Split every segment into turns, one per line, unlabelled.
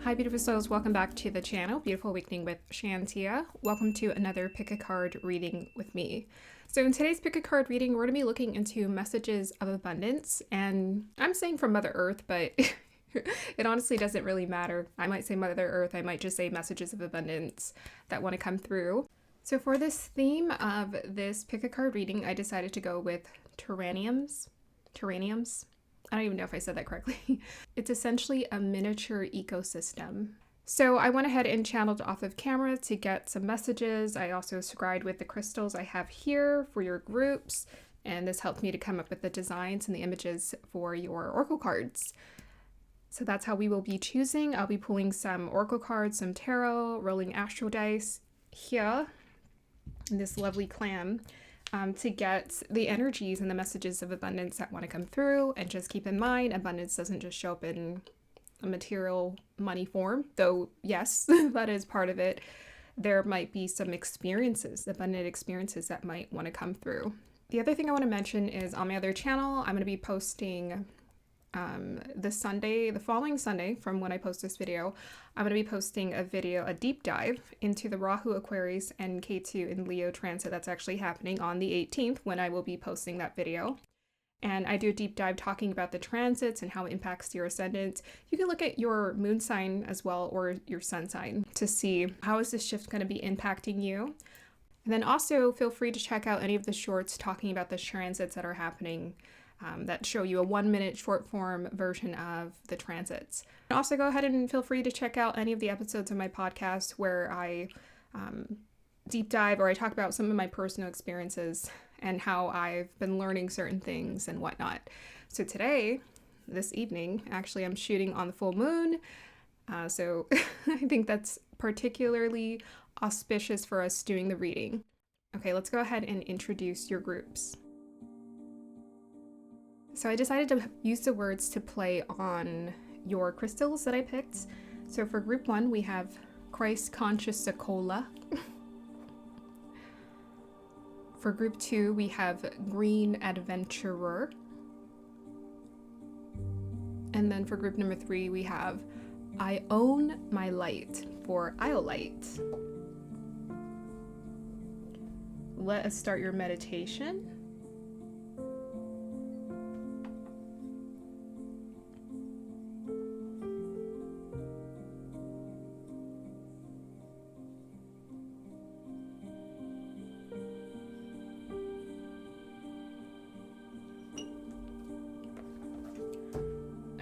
Hi beautiful souls, welcome back to the channel, Beautiful Awakening with Shantia. Welcome to another pick a card reading with me. So in today's pick a card reading, we're going to be looking into messages of abundance, and I'm saying from Mother Earth, but it honestly doesn't really matter. I might say Mother Earth, I might just say messages of abundance that want to come through. So for this theme of this pick a card reading, I decided to go with Terraniums. I don't even know if I said that correctly. It's essentially a miniature ecosystem. So I went ahead and channeled off of camera to get some messages. I also scribed with the crystals I have here for your groups, and this helped me to come up with the designs and the images for your oracle cards. So that's how we will be choosing. I'll be pulling some oracle cards, some tarot, rolling astral dice here in this lovely clam. To get the energies and the messages of abundance that want to come through. And just keep in mind, abundance doesn't just show up in a material money form, though yes, that is part of it. There might be some experiences, abundant experiences that might want to come through. The other thing I want to mention is on my other channel, I'm going to be posting the following Sunday from when I post this video, I'm going to be posting a deep dive into the Rahu Aquarius and K2 in Leo transit that's actually happening on the 18th when I will be posting that video. And I do a deep dive talking about the transits and how it impacts your ascendant. You can look at your moon sign as well, or your sun sign, to see how is this shift going to be impacting you. And then also feel free to check out any of the shorts talking about the transits that are happening that show you a 1-minute short form version of the transits. And also go ahead and feel free to check out any of the episodes of my podcast where I deep dive or I talk about some of my personal experiences and how I've been learning certain things and whatnot. So today, this evening, actually I'm shooting on the full moon. So I think that's particularly auspicious for us doing the reading. Okay, let's go ahead and introduce your groups. So I decided to use the words to play on your crystals that I picked. So for group 1, we have Conscious-Acolla. For group 2, we have Green Adventurer. And then for group number 3, we have I Own My Light for Iolite. Let us start your meditation.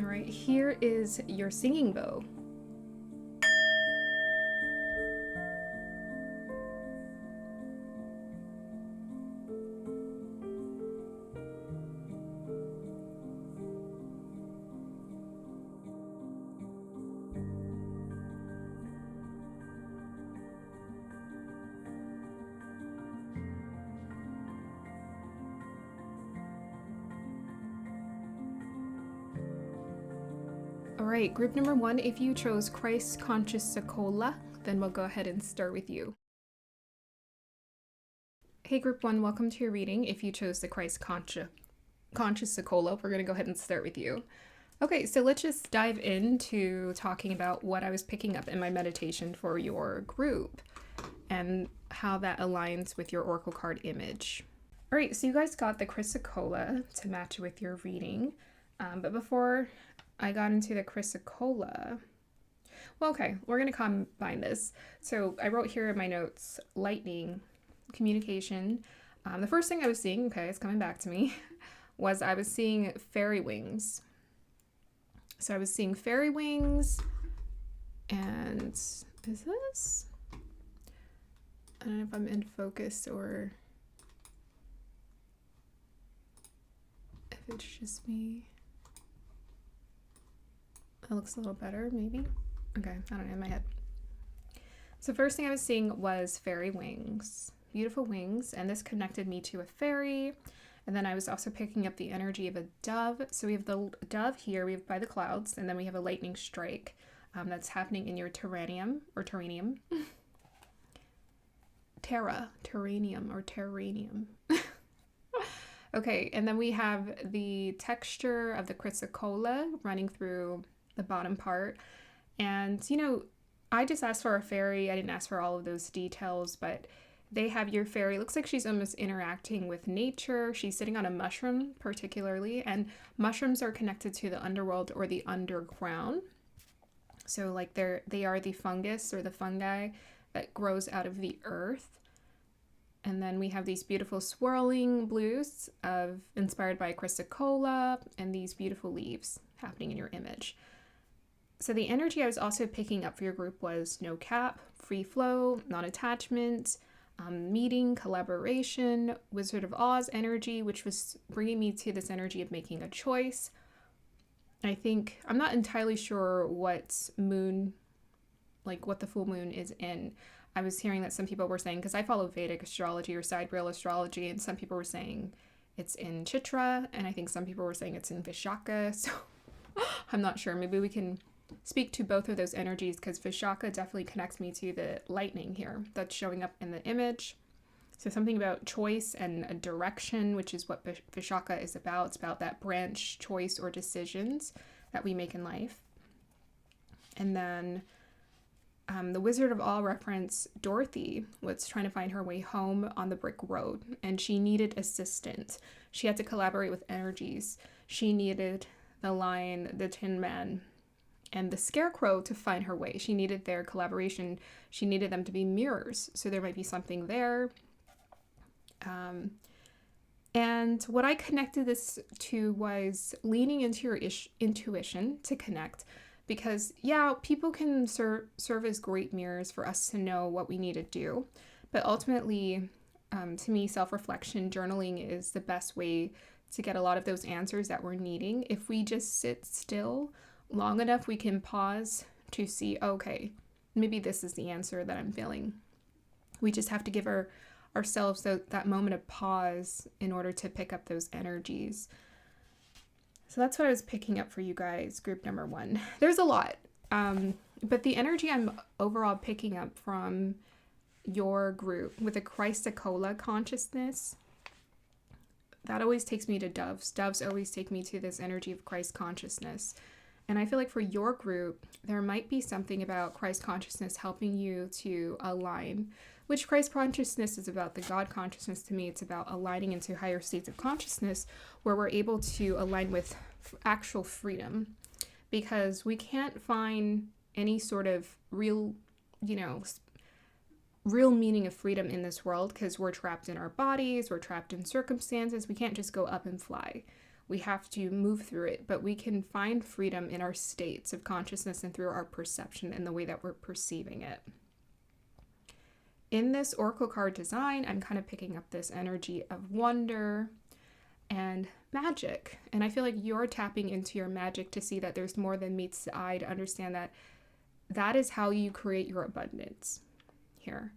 Alright, here is your singing bow. Alright, group number 1, if you chose Conscious-Acolla, then we'll go ahead and start with you. Hey group 1, welcome to your reading. If you chose the Conscious-Acolla, we're going to go ahead and start with you. Okay, so let's just dive into talking about what I was picking up in my meditation for your group and how that aligns with your oracle card image. Alright, so you guys got the Conscious-Acolla to match with your reading, but before I got into the Conscious-Acolla. Well, okay, we're going to combine this. So I wrote here in my notes, lightning, communication. The first thing I was seeing, okay, it's coming back to me, was I was seeing fairy wings. So I was seeing fairy wings, and is this? I don't know if I'm in focus or if it's just me. That looks a little better, maybe. Okay, I don't know, in my head. So first thing I was seeing was fairy wings, beautiful wings, and this connected me to a fairy. And then I was also picking up the energy of a dove. So we have the dove here, we have by the clouds, and then we have a lightning strike that's happening in your terranium. Terranium. Okay, and then we have the texture of the Conscious-Acolla running through the bottom part, And, I just asked for a fairy. I didn't ask for all of those details, but they have your fairy. Looks like she's almost interacting with nature. She's sitting on a mushroom, particularly, and mushrooms are connected to the underworld or the underground. So, like, they are the fungus or the fungi that grows out of the earth. And then we have these beautiful swirling blues inspired by Conscious-Acolla and these beautiful leaves happening in your image. So the energy I was also picking up for your group was no cap, free flow, non-attachment, meeting, collaboration, Wizard of Oz energy, which was bringing me to this energy of making a choice. I'm not entirely sure what the full moon is in. I was hearing that some people were saying, because I follow Vedic Astrology or sidereal astrology, and some people were saying it's in Chitra, and I think some people were saying it's in Vishaka, so I'm not sure. Maybe we can speak to both of those energies, because Vishaka definitely connects me to the lightning here that's showing up in the image. So something about choice and a direction, which is what Vishaka is about. It's about that branch, choice, or decisions that we make in life. And then the Wizard of Oz reference, Dorothy was trying to find her way home on the brick road, and she needed assistance. She had to collaborate with energies. She needed the lion, the Tin Man, and the Scarecrow to find her way. She needed their collaboration. She needed them to be mirrors. So there might be something there. And what I connected this to was leaning into your intuition to connect. Because, yeah, people can serve as great mirrors for us to know what we need to do. But ultimately, to me, self-reflection, journaling is the best way to get a lot of those answers that we're needing. If we just sit still long enough, we can pause to see, okay, maybe this is the answer that I'm feeling. We just have to give ourselves that moment of pause in order to pick up those energies. So that's what I was picking up for you guys, group number 1. There's a lot, but the energy I'm overall picking up from your group with a Conscious-Acolla consciousness, that always takes me to doves. Doves always take me to this energy of Christ consciousness. And I feel like for your group, there might be something about Christ consciousness helping you to align, which Christ consciousness is about. The God consciousness, to me, it's about aligning into higher states of consciousness where we're able to align with actual freedom, because we can't find any sort of real meaning of freedom in this world, because we're trapped in our bodies, we're trapped in circumstances. We can't just go up and fly. We have to move through it, but we can find freedom in our states of consciousness and through our perception and the way that we're perceiving it. In this oracle card design, I'm kind of picking up this energy of wonder and magic. And I feel like you're tapping into your magic to see that there's more than meets the eye, to understand that that is how you create your abundance here.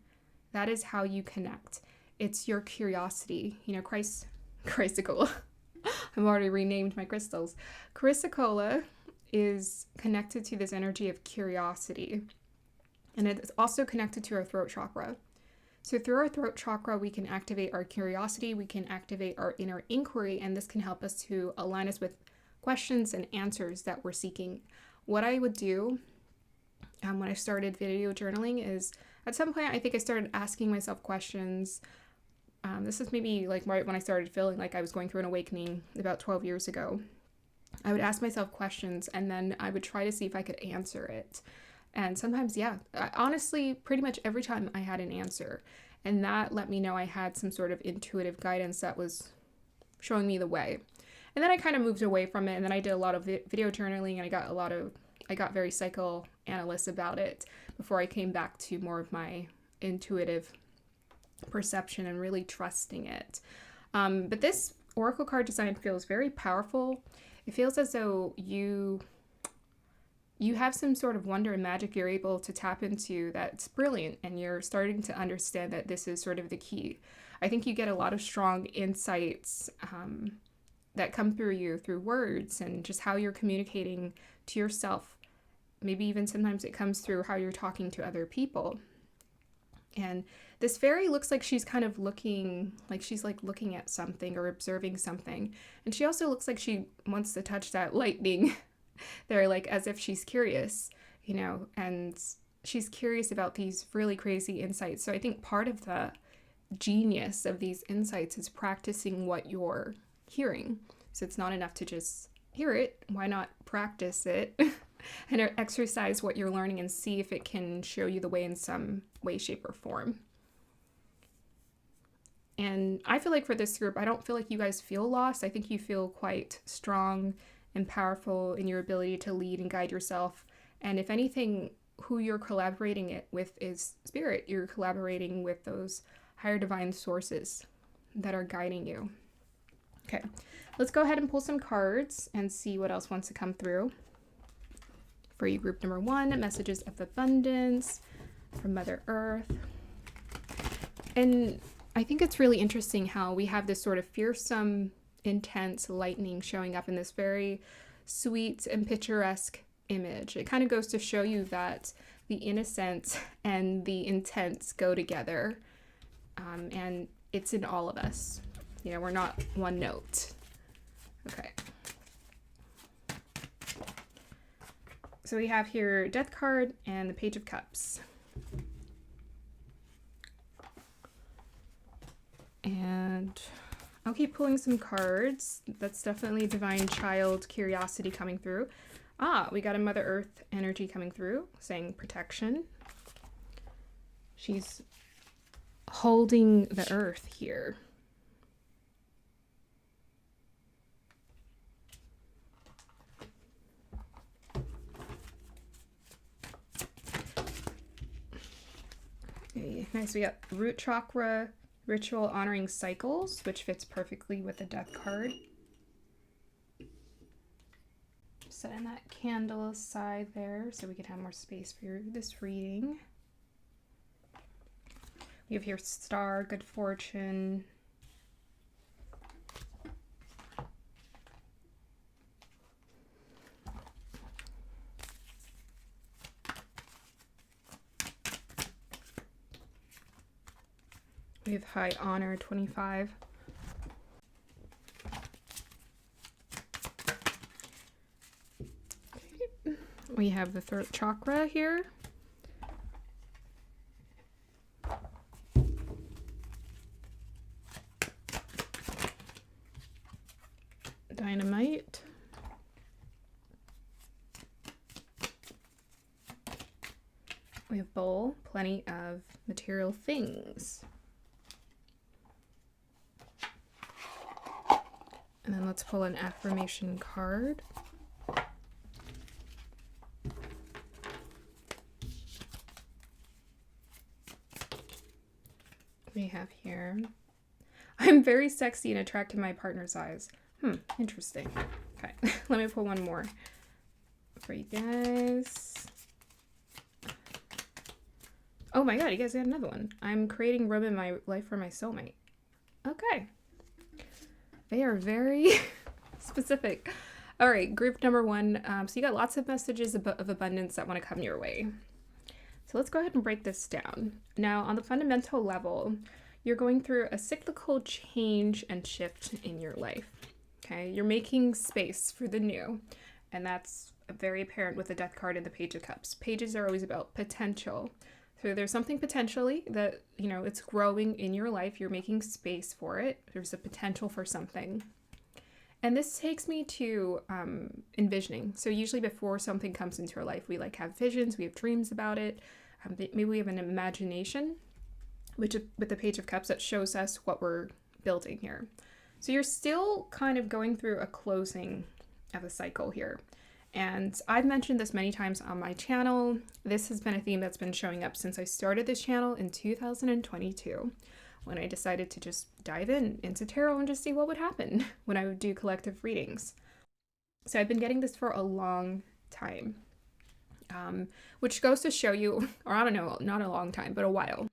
That is how you connect. It's your curiosity. Conscious-Acolla. I've already renamed my crystals. Conscious-Acolla is connected to this energy of curiosity. And it's also connected to our throat chakra. So through our throat chakra, we can activate our curiosity, we can activate our inner inquiry, and this can help us to align us with questions and answers that we're seeking. What I would do when I started video journaling is, at some point, I think I started asking myself questions. This is maybe like right when I started feeling like I was going through an awakening about 12 years ago. I would ask myself questions, and then I would try to see if I could answer it. And sometimes, honestly, pretty much every time I had an answer. And that let me know I had some sort of intuitive guidance that was showing me the way. And then I kind of moved away from it, and then I did a lot of video journaling, and I got very psychoanalyst about it before I came back to more of my intuitive perception and really trusting it. But this oracle card design feels very powerful. It feels as though you have some sort of wonder and magic you're able to tap into that's brilliant, and you're starting to understand that this is sort of the key. I think you get a lot of strong insights that come through you through words and just how you're communicating to yourself. Maybe even sometimes it comes through how you're talking to other people. And this fairy looks like she's kind of looking at something or observing something. And she also looks like she wants to touch that lightning. They're like as if she's curious. and she's curious about these really crazy insights. So I think part of the genius of these insights is practicing what you're hearing. So it's not enough to just hear it. Why not practice it and exercise what you're learning and see if it can show you the way in some way, shape, or form. And I feel like for this group, I don't feel like you guys feel lost. I think you feel quite strong and powerful in your ability to lead and guide yourself. And if anything, who you're collaborating it with is spirit. You're collaborating with those higher divine sources that are guiding you. Okay, let's go ahead and pull some cards and see what else wants to come through. For you, group number 1, messages of abundance from Mother Earth. And I think it's really interesting how we have this sort of fearsome, intense lightning showing up in this very sweet and picturesque image. It kind of goes to show you that the innocent and the intense go together. And it's in all of us. We're not one note. Okay. So we have here Death card and the Page of Cups. And I'll keep pulling some cards. That's definitely divine child curiosity coming through. We got a Mother Earth energy coming through, saying protection. She's holding the earth here. Okay, nice. We got root chakra ritual honoring cycles, which fits perfectly with the Death card. Setting that candle aside there so we can have more space for this reading. We have here Star, good fortune. We have high honor, 25. We have the throat chakra here. Dynamite. We have bowl, plenty of material things. And then let's pull an affirmation card. We have here, I'm very sexy and attracted to my partner's eyes. Interesting. Okay, let me pull one more for you guys. Oh my god, you guys got another one. I'm creating room in my life for my soulmate. Okay. They are very specific. All right, group number 1. So you got lots of messages of abundance that want to come your way. So let's go ahead and break this down. Now, on the fundamental level, you're going through a cyclical change and shift in your life. Okay, you're making space for the new, and that's very apparent with the Death card and the Page of Cups. Pages are always about potential. So there's something potentially that, it's growing in your life. You're making space for it. There's a potential for something. And this takes me to envisioning. So usually before something comes into our life, we have visions, we have dreams about it. Maybe we have an imagination, which with the Page of Cups, that shows us what we're building here. So you're still kind of going through a closing of a cycle here. And I've mentioned this many times on my channel. This has been a theme that's been showing up since I started this channel in 2022, when I decided to just dive into tarot and just see what would happen when I would do collective readings. So I've been getting this for a long time, which goes to show you, or I don't know, not a long time, but a while.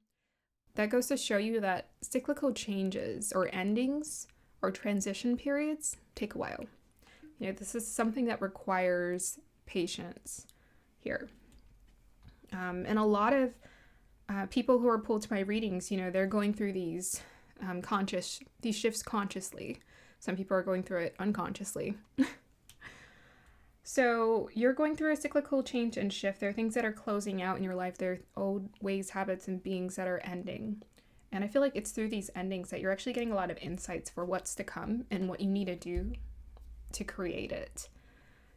That goes to show you that cyclical changes or endings or transition periods take a while. This is something that requires patience here. And a lot of people who are pulled to my readings, they're going through these shifts consciously. Some people are going through it unconsciously. So you're going through a cyclical change and shift. There are things that are closing out in your life. There are old ways, habits, and beings that are ending. And I feel like it's through these endings that you're actually getting a lot of insights for what's to come and what you need to do to create it.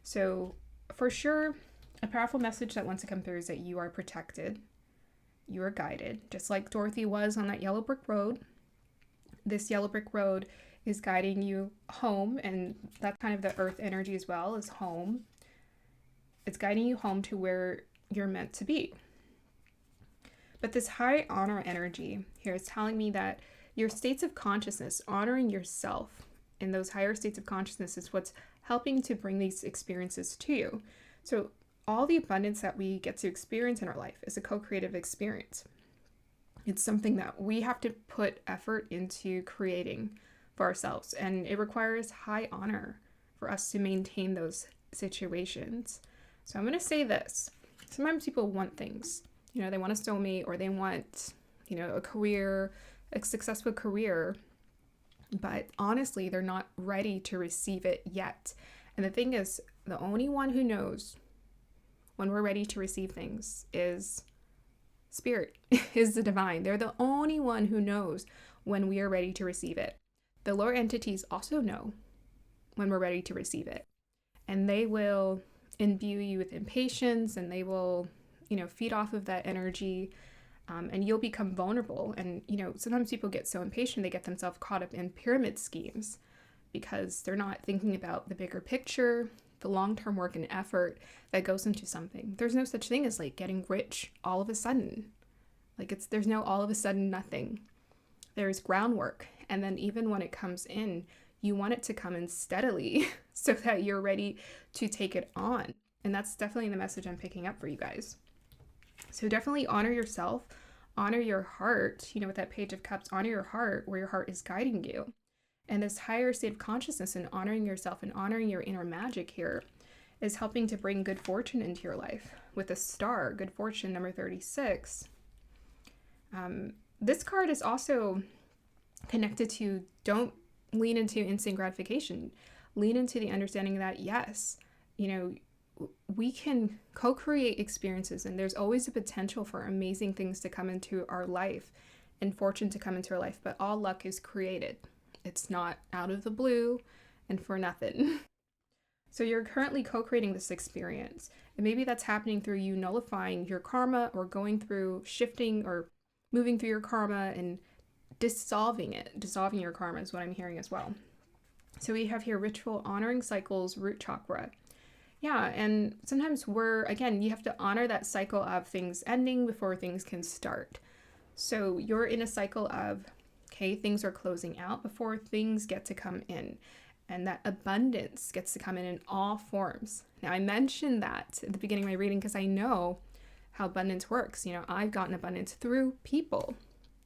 So for sure, a powerful message that wants to come through is that you are protected. You are guided, just like Dorothy was on that yellow brick road. This yellow brick road is guiding you home, and that's kind of the earth energy as well, is home. It's guiding you home to where you're meant to be. But this high honor energy here is telling me that your states of consciousness, honoring yourself in those higher states of consciousness, is what's helping to bring these experiences to you. So all the abundance that we get to experience in our life is a co-creative experience. It's something that we have to put effort into creating for ourselves, and it requires high honor for us to maintain those situations. So I'm going to say this. Sometimes people want things. They want a soulmate, or they want, a career, a successful career, but honestly, they're not ready to receive it yet. And the thing is, the only one who knows when we're ready to receive things is Spirit, is the divine. They're the only one who knows when we are ready to receive it. The lower entities also know when we're ready to receive it. And they will imbue you with impatience, and they will, feed off of that energy. And you'll become vulnerable. And, sometimes people get so impatient, they get themselves caught up in pyramid schemes because they're not thinking about the bigger picture, the long-term work and effort that goes into something. There's no such thing as like getting rich all of a sudden. There's no all of a sudden nothing. There's groundwork. And then even when it comes in, you want it to come in steadily so that you're ready to take it on. And that's definitely the message I'm picking up for you guys. So definitely honor yourself, honor your heart, with that Page of Cups, honor your heart where your heart is guiding you. And this higher state of consciousness and honoring yourself and honoring your inner magic here is helping to bring good fortune into your life. With a star, good fortune, number 36. This card is also connected to don't lean into instant gratification. Lean into the understanding that, yes, we can co-create experiences, and there's always a potential for amazing things to come into our life and fortune to come into our life, but all luck is created. It's not out of the blue and for nothing. So you're currently co-creating this experience, and maybe that's happening through you nullifying your karma, or going through shifting or moving through your karma and dissolving your karma is what I'm hearing as well. So we have here ritual honoring cycles, root chakra. Yeah, and sometimes you have to honor that cycle of things ending before things can start. So you're in a cycle of, things are closing out before things get to come in. And that abundance gets to come in all forms. Now, I mentioned that at the beginning of my reading because I know how abundance works. I've gotten abundance through people.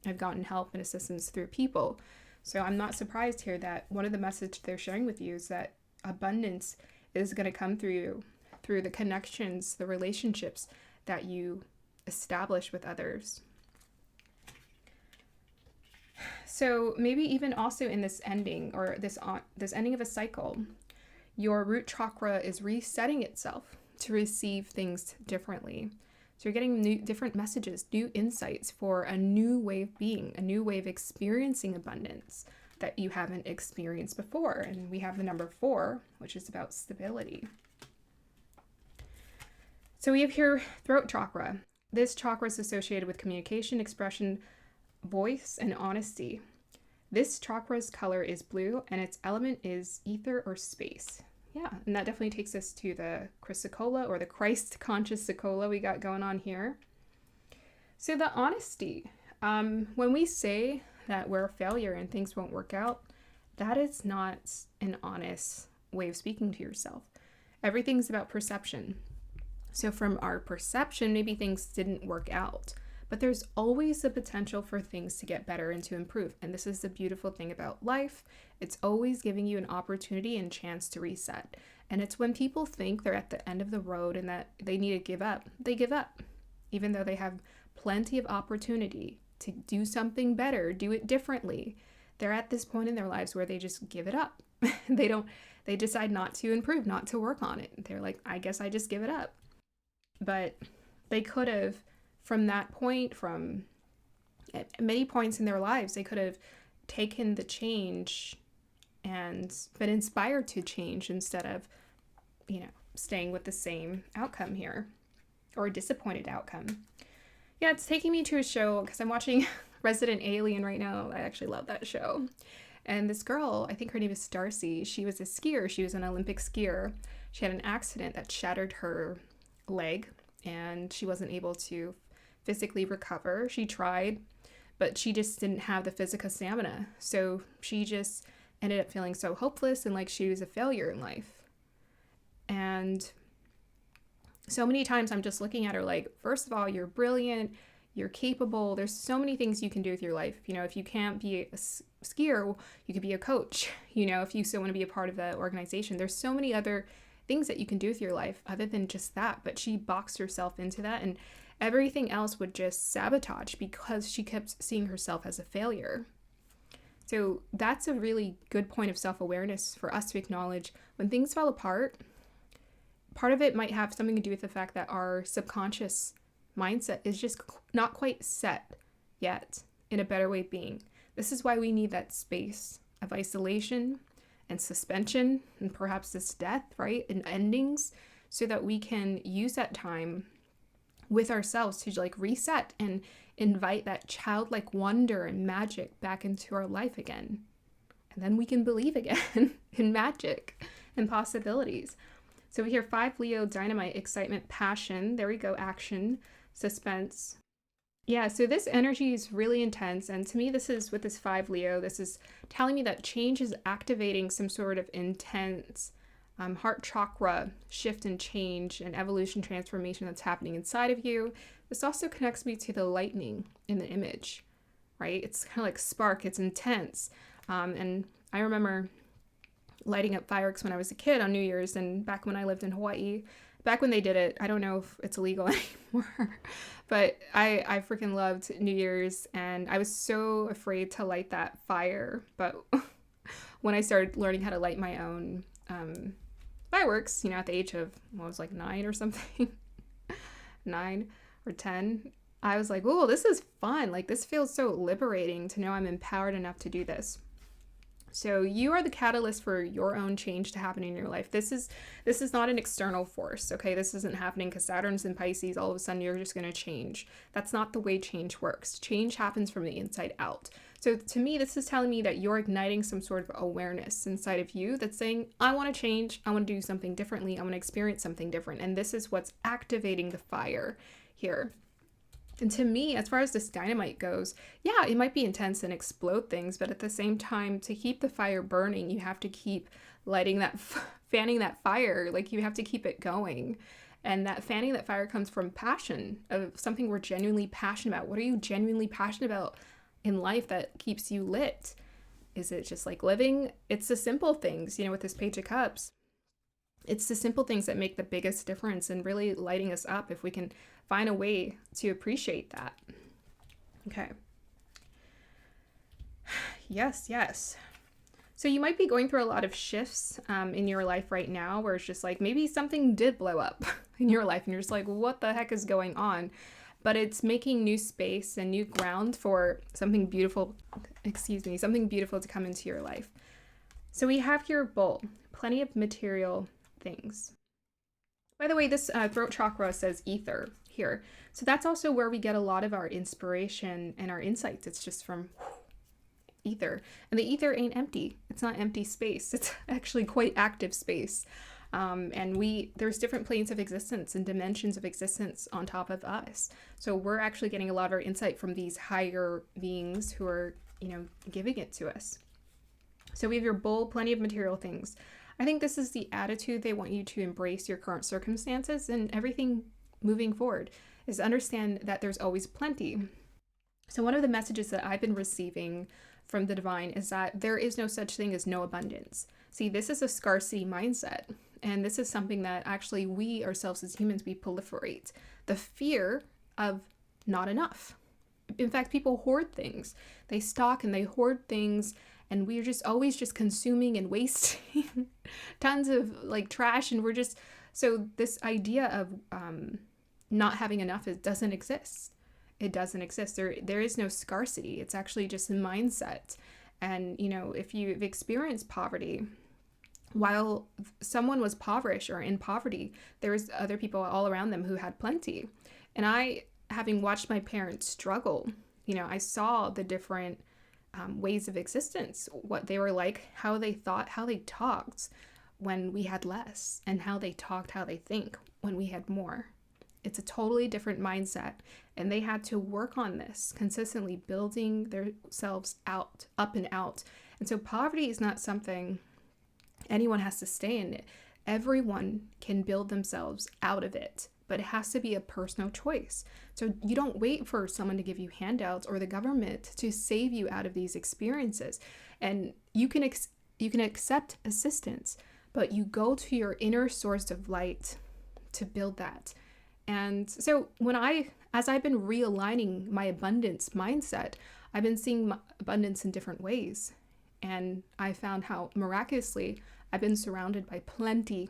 I've gotten help and assistance through people. So I'm not surprised here that one of the messages they're sharing with you is that abundance is going to come through the connections, the relationships that you establish with others. So maybe even also in this ending, or this ending of a cycle, your root chakra is resetting itself to receive things differently. So you're getting different messages, new insights for a new way of being, a new way of experiencing abundance that you haven't experienced before. And we have the number 4, which is about stability. So we have here throat chakra. This chakra is associated with communication, expression, voice, and honesty. This chakra's color is blue, and its element is ether or space. Yeah, and that definitely takes us to the Conscious-Acolla, or the Christ Conscious-Acolla we got going on here. So the honesty. When we say that we're a failure and things won't work out, that is not an honest way of speaking to yourself. Everything's about perception. So from our perception, maybe things didn't work out, but there's always the potential for things to get better and to improve. And this is the beautiful thing about life. It's always giving you an opportunity and chance to reset. And it's when people think they're at the end of the road and that they need to give up, they give up, even though they have plenty of opportunity to do something better, do it differently. They're at this point in their lives where they just give it up. They they decide not to improve, not to work on it. They're like, I guess I just give it up. But they could have, from that point, from at many points in their lives, they could have taken the change and been inspired to change instead of, staying with the same outcome here, or a disappointed outcome. Yeah, it's taking me to a show because I'm watching Resident Alien right now. I actually love that show. And this girl, I think her name is Darcy, she was a skier. She was an Olympic skier. She had an accident that shattered her leg, and she wasn't able to physically recover. She tried, but she just didn't have the physical stamina. So she just ended up feeling so hopeless and like she was a failure in life. And so many times I'm just looking at her like, first of all, you're brilliant, you're capable. There's so many things you can do with your life. If you can't be a skier, you could be a coach. If you still want to be a part of the organization, there's so many other things that you can do with your life other than just that. But she boxed herself into that, and everything else would just sabotage because she kept seeing herself as a failure. So that's a really good point of self-awareness for us to acknowledge when things fell apart. Part of it might have something to do with the fact that our subconscious mindset is just not quite set yet in a better way of being. This is why we need that space of isolation and suspension and perhaps this death, right? And endings, so that we can use that time with ourselves to like reset and invite that childlike wonder and magic back into our life again. And then we can believe again in magic and possibilities. So we hear 5 Leo, dynamite, excitement, passion. There we go, action, suspense. Yeah, so this energy is really intense. And to me, this is with this 5 Leo, this is telling me that change is activating some sort of intense heart chakra shift and change and evolution transformation that's happening inside of you. This also connects me to the lightning in the image, right? It's kind of like spark, it's intense. And I remember lighting up fireworks when I was a kid on New Year's, and back when I lived in Hawaii, back when they did it. I don't know if it's illegal anymore, but I freaking loved New Year's, and I was so afraid to light that fire. But when I started learning how to light my own fireworks, at the age of, I was like 9 or something, 9 or 10, I was like, oh, this is fun. Like, this feels so liberating to know I'm empowered enough to do this. So you are the catalyst for your own change to happen in your life. This is not an external force, okay? This isn't happening because Saturn's in Pisces. All of a sudden, you're just going to change. That's not the way change works. Change happens from the inside out. So to me, this is telling me that you're igniting some sort of awareness inside of you that's saying, I want to change. I want to do something differently. I want to experience something different. And this is what's activating the fire here. And to me, as far as this dynamite goes, yeah, it might be intense and explode things, but at the same time, to keep the fire burning, you have to keep lighting that, fanning that fire. Like, you have to keep it going. And that fanning that fire comes from passion, of something we're genuinely passionate about. What are you genuinely passionate about in life that keeps you lit? Is it just like living? It's the simple things, with this Page of Cups. It's the simple things that make the biggest difference and really lighting us up if we can find a way to appreciate that. Okay. Yes. So you might be going through a lot of shifts in your life right now where it's just like maybe something did blow up in your life and you're just like, what the heck is going on? But it's making new space and new ground for something beautiful to come into your life. So we have here Bull, plenty of material things. By the way, this throat chakra says ether here. So that's also where we get a lot of our inspiration and our insights. It's just from ether. And the ether ain't empty. It's not empty space. It's actually quite active space. And there's different planes of existence and dimensions of existence on top of us. So we're actually getting a lot of our insight from these higher beings who are, giving it to us. So we have your Bull, plenty of material things. I think this is the attitude they want you to embrace your current circumstances and everything moving forward, is understand that there's always plenty. So one of the messages that I've been receiving from the divine is that there is no such thing as no abundance. See, this is a scarcity mindset. And this is something that actually we ourselves as humans, we proliferate. The fear of not enough. In fact, people hoard things. They stock and they hoard things, and we're just always just consuming and wasting tons of like trash, and we're just, so this idea of not having enough, it doesn't exist. It doesn't exist. There is no scarcity. It's actually just a mindset. And you know, if you've experienced poverty, while someone was impoverished or in poverty, there was other people all around them who had plenty. And I, having watched my parents struggle, you know, I saw the different ways of existence, what they were like, how they thought, how they talked when we had less, and how they talked, how they think when we had more. It's a totally different mindset, and they had to work on this consistently, building themselves out, up and out. And so poverty is not something anyone has to stay in it. Everyone can build themselves out of it, but it has to be a personal choice. So you don't wait for someone to give you handouts or the government to save you out of these experiences. And you can accept assistance, but you go to your inner source of light to build that. And so as I've been realigning my abundance mindset, I've been seeing abundance in different ways. And I found how miraculously I've been surrounded by plenty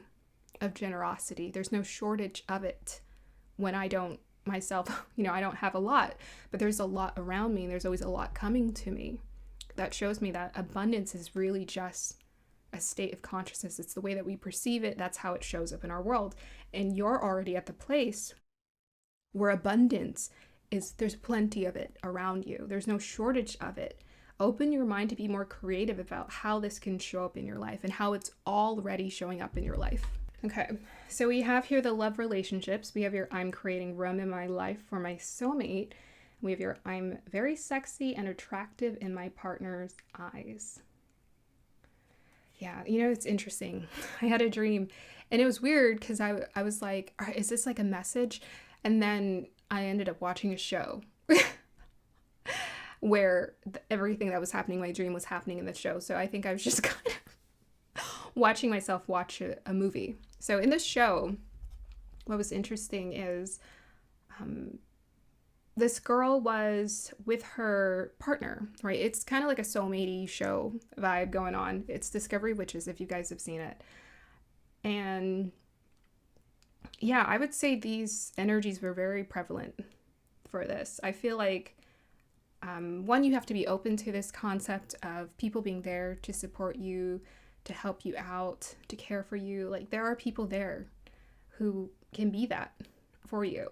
of generosity. There's no shortage of it when I don't myself, you know, I don't have a lot, but there's a lot around me, and there's always a lot coming to me. That shows me that abundance is really just a state of consciousness. It's the way that we perceive it. That's how it shows up in our world. And you're already at the place where abundance is, there's plenty of it around you. There's no shortage of it. Open your mind to be more creative about how this can show up in your life and how it's already showing up in your life. Okay, so we have here the love relationships. We have your I'm creating room in my life for my soulmate. We have your I'm very sexy and attractive in my partner's eyes. Yeah, you know, it's interesting. I had a dream, and it was weird because I was like, is this like a message? And then I ended up watching a show where everything that was happening in my dream was happening in the show. So I think I was just kind of watching myself watch a movie. So in this show, what was interesting is this girl was with her partner, right? It's kind of like a soulmate-y show vibe going on. It's Discovery Witches, if you guys have seen it. And yeah, I would say these energies were very prevalent for this. I feel like one, you have to be open to this concept of people being there to support you, to help you out, to care for you. Like, there are people there who can be that for you.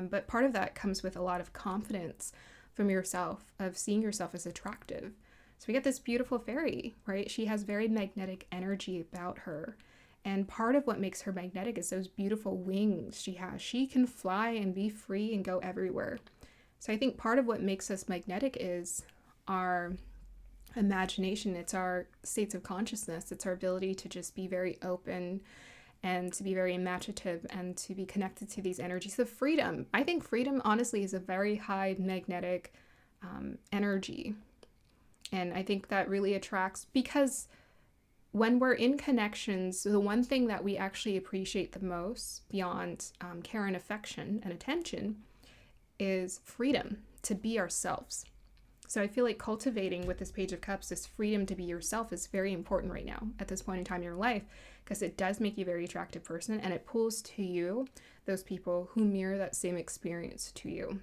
But part of that comes with a lot of confidence from yourself, of seeing yourself as attractive. So we get this beautiful fairy, right? She has very magnetic energy about her. And part of what makes her magnetic is those beautiful wings she has. She can fly and be free and go everywhere. So I think part of what makes us magnetic is our imagination. It's our states of consciousness. It's our ability to just be very open and to be very imaginative and to be connected to these energies of freedom. I think freedom, honestly, is a very high magnetic energy. And I think that really attracts, because when we're in connections, the one thing that we actually appreciate the most beyond care and affection and attention is freedom to be ourselves. So I feel like cultivating with this Page of Cups, this freedom to be yourself, is very important right now at this point in time in your life, because it does make you a very attractive person, and it pulls to you those people who mirror that same experience to you.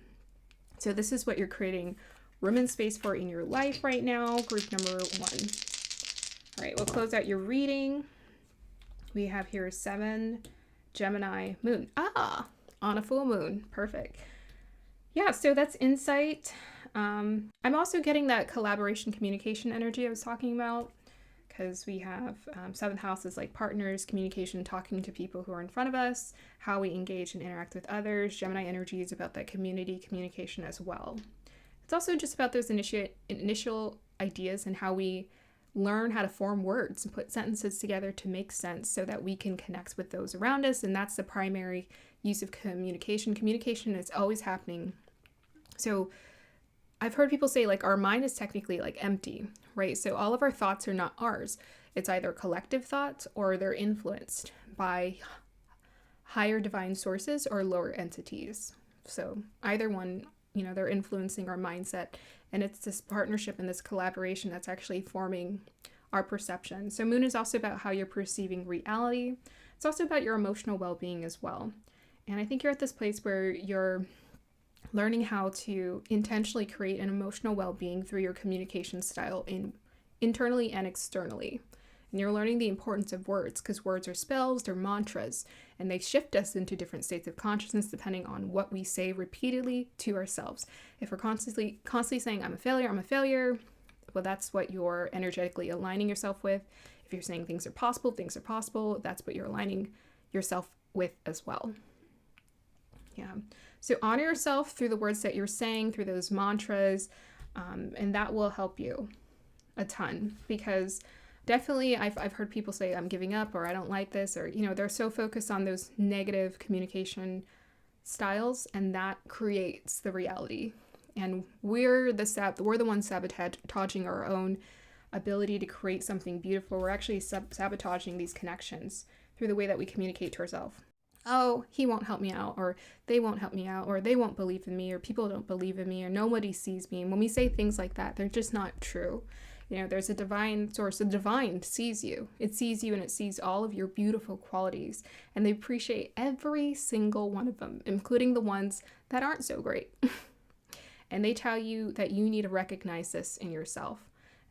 So this is what you're creating room and space for in your life right now, group number 1. All right, we'll close out your reading. We have here 7 Gemini moon. On a full moon. Perfect. Yeah, so that's insight. I'm also getting that collaboration communication energy I was talking about, because we have 7th houses like partners, communication, talking to people who are in front of us, how we engage and interact with others. Gemini energy is about that community communication as well. It's also just about those initial ideas and how we learn how to form words and put sentences together to make sense so that we can connect with those around us. And that's the primary use of communication. Communication is always happening. So I've heard people say, like, our mind is technically like empty, right? So all of our thoughts are not ours. It's either collective thoughts or they're influenced by higher divine sources or lower entities. So either one, they're influencing our mindset. And it's this partnership and this collaboration that's actually forming our perception. So moon is also about how you're perceiving reality. It's also about your emotional well-being as well. And I think you're at this place where you're learning how to intentionally create an emotional well-being through your communication style internally and externally. And you're learning the importance of words, because words are spells, they're mantras, and they shift us into different states of consciousness depending on what we say repeatedly to ourselves. If we're constantly saying, I'm a failure, well, that's what you're energetically aligning yourself with. If you're saying things are possible, that's what you're aligning yourself with as well. Yeah. So honor yourself through the words that you're saying, through those mantras, and that will help you a ton, because definitely I've heard people say, I'm giving up, or I don't like this, or, they're so focused on those negative communication styles, and that creates the reality. And we're the ones sabotaging our own ability to create something beautiful. We're actually sabotaging these connections through the way that we communicate to ourselves. Oh, he won't help me out, or they won't help me out, or they won't believe in me, or people don't believe in me, or nobody sees me. And when we say things like that, they're just not true. There's a divine source. The divine sees you. It sees you, and it sees all of your beautiful qualities. And they appreciate every single one of them, including the ones that aren't so great. And they tell you that you need to recognize this in yourself.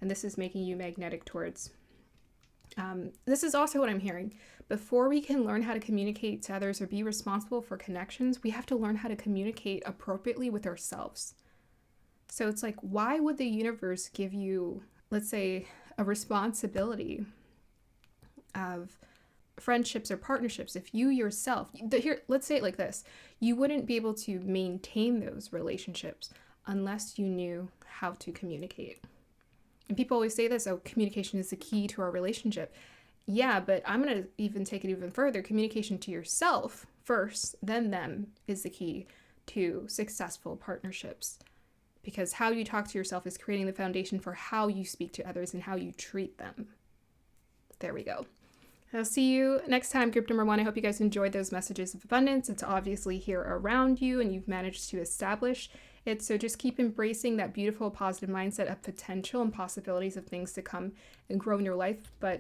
And this is making you magnetic towards. This is also what I'm hearing. Before we can learn how to communicate to others or be responsible for connections, we have to learn how to communicate appropriately with ourselves. So it's like, why would the universe give you, let's say, a responsibility of friendships or partnerships if you yourself, let's say it like this, you wouldn't be able to maintain those relationships unless you knew how to communicate. And people always say this, oh, communication is the key to our relationship. Yeah, but I'm going to even take it even further. Communication to yourself first, then them, is the key to successful partnerships. Because how you talk to yourself is creating the foundation for how you speak to others and how you treat them. There we go. I'll see you next time, group number 1. I hope you guys enjoyed those messages of abundance. It's obviously here around you, and you've managed to establish it. So just keep embracing that beautiful, positive mindset of potential and possibilities of things to come and grow in your life. But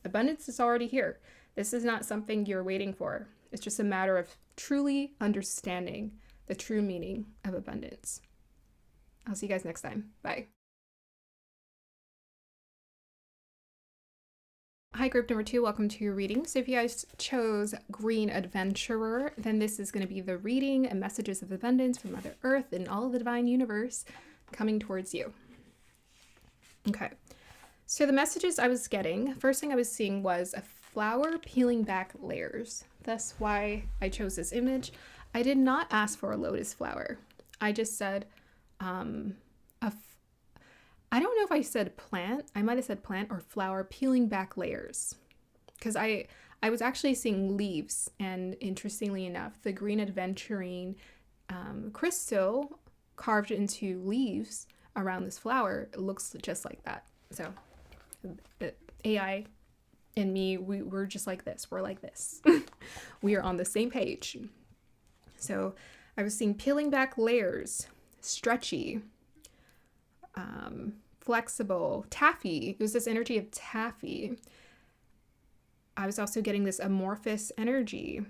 abundance is already here. This is not something you're waiting for. It's just a matter of truly understanding the true meaning of abundance. I'll see you guys next time. Bye. Hi, group number 2. Welcome to your reading. So if you guys chose Green Adventurer, then this is going to be the reading and messages of abundance from Mother Earth and all of the divine universe coming towards you. Okay. So the messages I was getting, first thing I was seeing was a flower peeling back layers. That's why I chose this image. I did not ask for a lotus flower. I just said, I don't know if I said plant. I might have said plant or flower peeling back layers, because I was actually seeing leaves, and interestingly enough, the green aventurine crystal carved into leaves around this flower looks just like that. So AI and me, we're just like this. We're like this. We are on the same page. So I was seeing peeling back layers, stretchy, flexible, taffy. It was this energy of taffy. I was also getting this amorphous energy.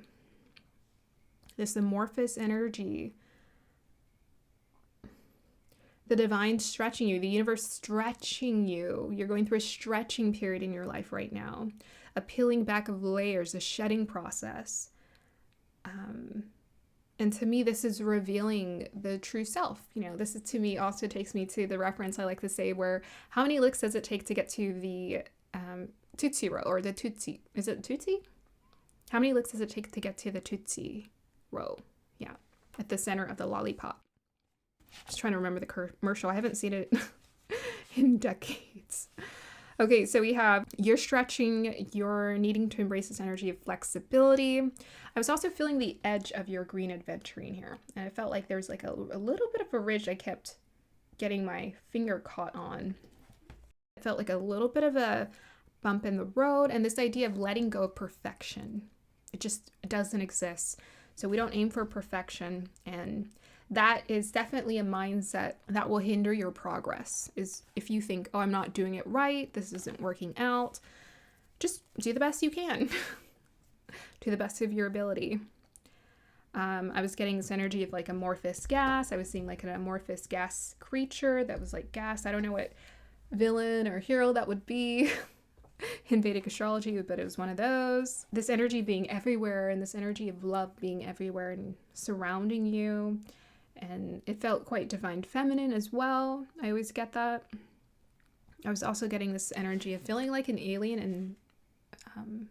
The divine stretching you, the universe stretching you. You're going through a stretching period in your life right now. A peeling back of layers, a shedding process. And to me, this is revealing the true self. This is, to me, also takes me to the reference I like to say where, how many licks does it take to get to the Tootsie Roll, or the Tootsie? Is it Tootsie? How many licks does it take to get to the Tootsie Roll? Yeah, at the center of the lollipop. Just trying to remember the commercial. I haven't seen it in decades. Okay, so we have you're stretching, you're needing to embrace this energy of flexibility. I was also feeling the edge of your green aventurine here. And I felt like there was like a little bit of a ridge I kept getting my finger caught on. It felt like a little bit of a bump in the road, and this idea of letting go of perfection. It just doesn't exist. So we don't aim for perfection, and that is definitely a mindset that will hinder your progress. Is if you think, oh, I'm not doing it right, this isn't working out, just do the best you can. To the best of your ability. I was getting this energy of like amorphous gas. I was seeing like an amorphous gas creature that was like gas. I don't know what villain or hero that would be in Vedic astrology, but it was one of those. This energy being everywhere, and this energy of love being everywhere and surrounding you. And it felt quite divine feminine as well. I always get that. I was also getting this energy of feeling like an alien and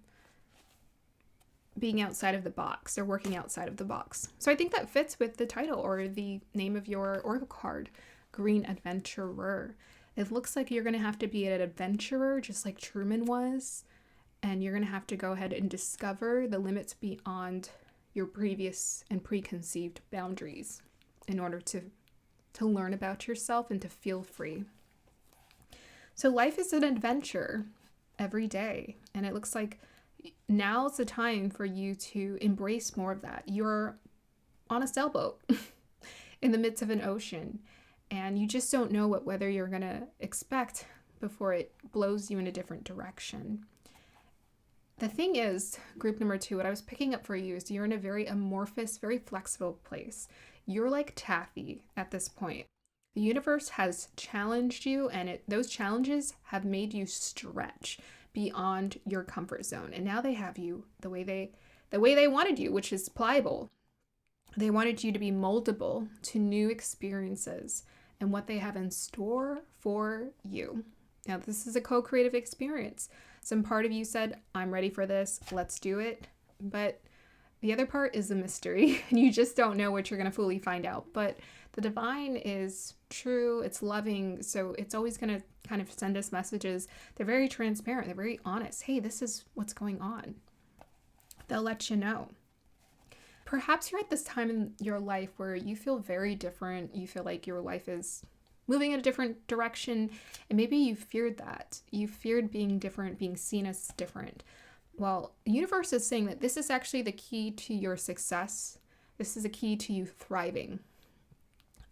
being outside of the box or working outside of the box. So I think that fits with the title or the name of your oracle card, Green Adventurer. It looks like you're going to have to be an adventurer, just like Truman was. And you're going to have to go ahead and discover the limits beyond your previous and preconceived boundaries in order to learn about yourself and to feel free. So life is an adventure every day. And it looks like now's the time for you to embrace more of that. You're on a sailboat in the midst of an ocean, and you just don't know what weather you're going to expect before it blows you in a different direction. The thing is, group number 2, what I was picking up for you is you're in a very amorphous, very flexible place. You're like taffy at this point. The universe has challenged you, and those challenges have made you stretch beyond your comfort zone. And now they have you the way they wanted you, which is pliable. They wanted you to be moldable to new experiences and what they have in store for you. Now, this is a co-creative experience. Some part of you said, I'm ready for this, let's do it. But the other part is a mystery, and you just don't know what you're going to fully find out. But the divine is true, it's loving, so it's always going to kind of send us messages. They're very transparent, they're very honest. Hey, this is what's going on. They'll let you know. Perhaps you're at this time in your life where you feel very different. You feel like your life is moving in a different direction, and maybe you feared that. You feared being different, being seen as different. Well, the universe is saying that this is actually the key to your success. This is a key to you thriving,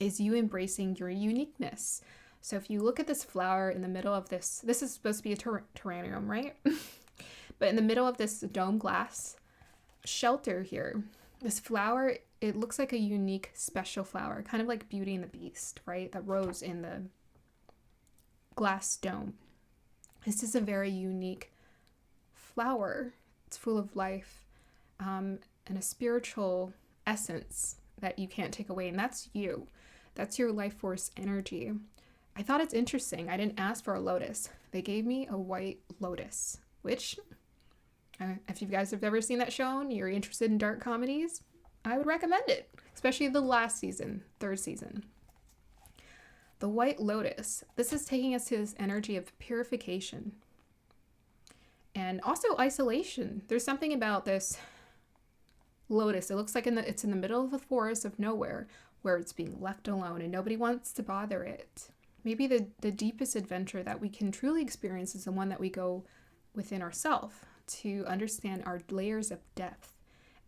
is you embracing your uniqueness. So if you look at this flower in the middle of this is supposed to be a terrarium, right? But in the middle of this dome glass shelter here, this flower, it looks like a unique, special flower, kind of like Beauty and the Beast, right? That rose in the glass dome. This is a very unique flower. It's full of life and a spiritual essence that you can't take away. And that's you. That's your life force energy. I thought it's interesting. I didn't ask for a lotus. They gave me a white lotus, which, if you guys have ever seen that show and you're interested in dark comedies, I would recommend it, especially the last season, 3rd season. The white lotus, this is taking us to this energy of purification and also isolation. There's something about this lotus. It looks like it's in the middle of a forest of nowhere where it's being left alone and nobody wants to bother it. Maybe the deepest adventure that we can truly experience is the one that we go within ourselves to understand our layers of depth.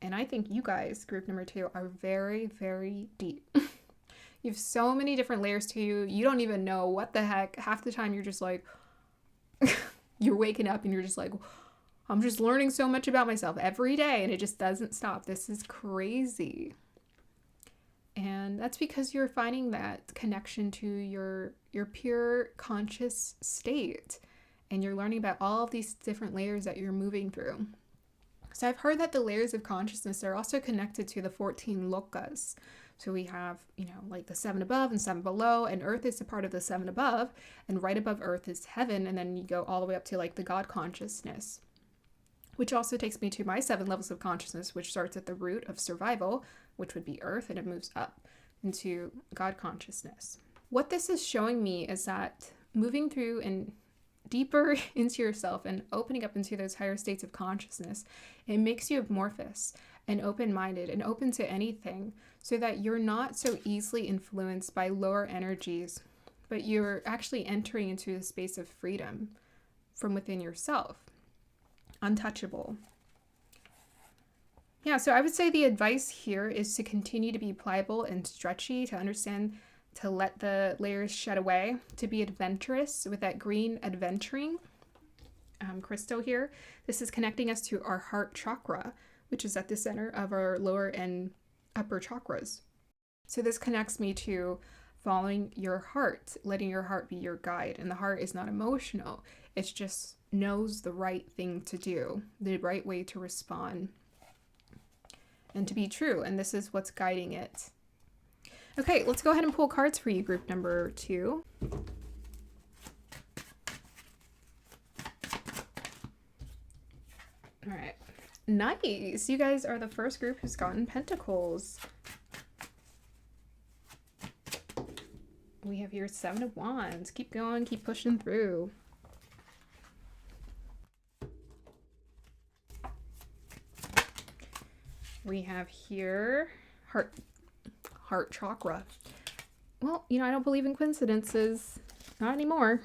And I think you guys, group number 2, are very, very deep. You have so many different layers to you. You don't even know what the heck. Half the time you're just like, you're waking up and you're just like, I'm just learning so much about myself every day and it just doesn't stop. This is crazy. And that's because you're finding that connection to your pure conscious state. And you're learning about all of these different layers that you're moving through. So I've heard that the layers of consciousness are also connected to the 14 lokas. So we have, like the 7 above and 7 below, and Earth is a part of the 7 above, and right above Earth is heaven, and then you go all the way up to like the God consciousness, which also takes me to my 7 levels of consciousness, which starts at the root of survival, which would be Earth, and it moves up into God consciousness. What this is showing me is that moving through and deeper into yourself and opening up into those higher states of consciousness, it makes you amorphous and open-minded and open to anything so that you're not so easily influenced by lower energies, but you're actually entering into a space of freedom from within yourself. Untouchable. Yeah, so I would say the advice here is to continue to be pliable and stretchy, to understand, to let the layers shed away, to be adventurous with that green adventuring crystal here. This is connecting us to our heart chakra, which is at the center of our lower and upper chakras. So this connects me to following your heart, letting your heart be your guide. And the heart is not emotional. It just knows the right thing to do, the right way to respond, and to be true. And this is what's guiding it. Okay, let's go ahead and pull cards for you, group number 2. All right. Nice. You guys are the first group who's gotten pentacles. We have your 7 of Wands. Keep going, keep pushing through. We have here heart chakra. Well, you know, I don't believe in coincidences. Not anymore.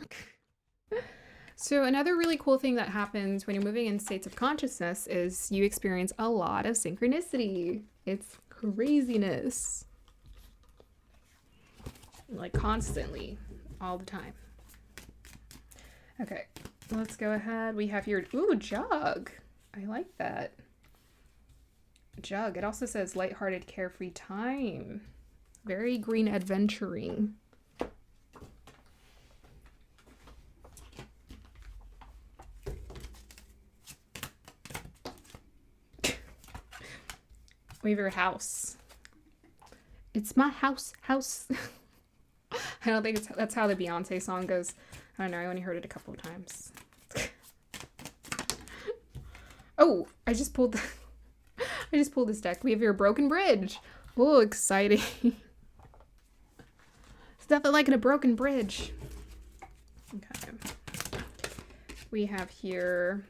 So another really cool thing that happens when you're moving in states of consciousness is you experience a lot of synchronicity. It's craziness. Like constantly, all the time. Okay, let's go ahead. We have your, ooh, jug. I like that. Jug. It also says lighthearted, carefree time. Very green adventuring. We have your house. It's my house. I don't think that's how the Beyonce song goes. I don't know. I only heard it a couple of times. Oh, I just pulled this deck. We have your broken bridge. Oh, exciting. It's nothing like a broken bridge. Okay. We have here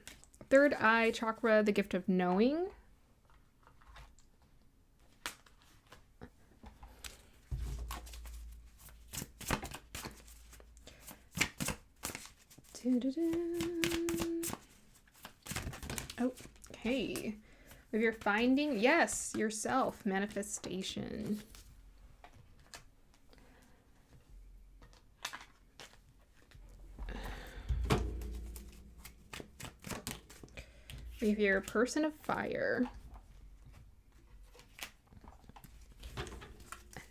third eye chakra, the gift of knowing. Okay. With your finding, yes, yourself, manifestation. We have your person of fire.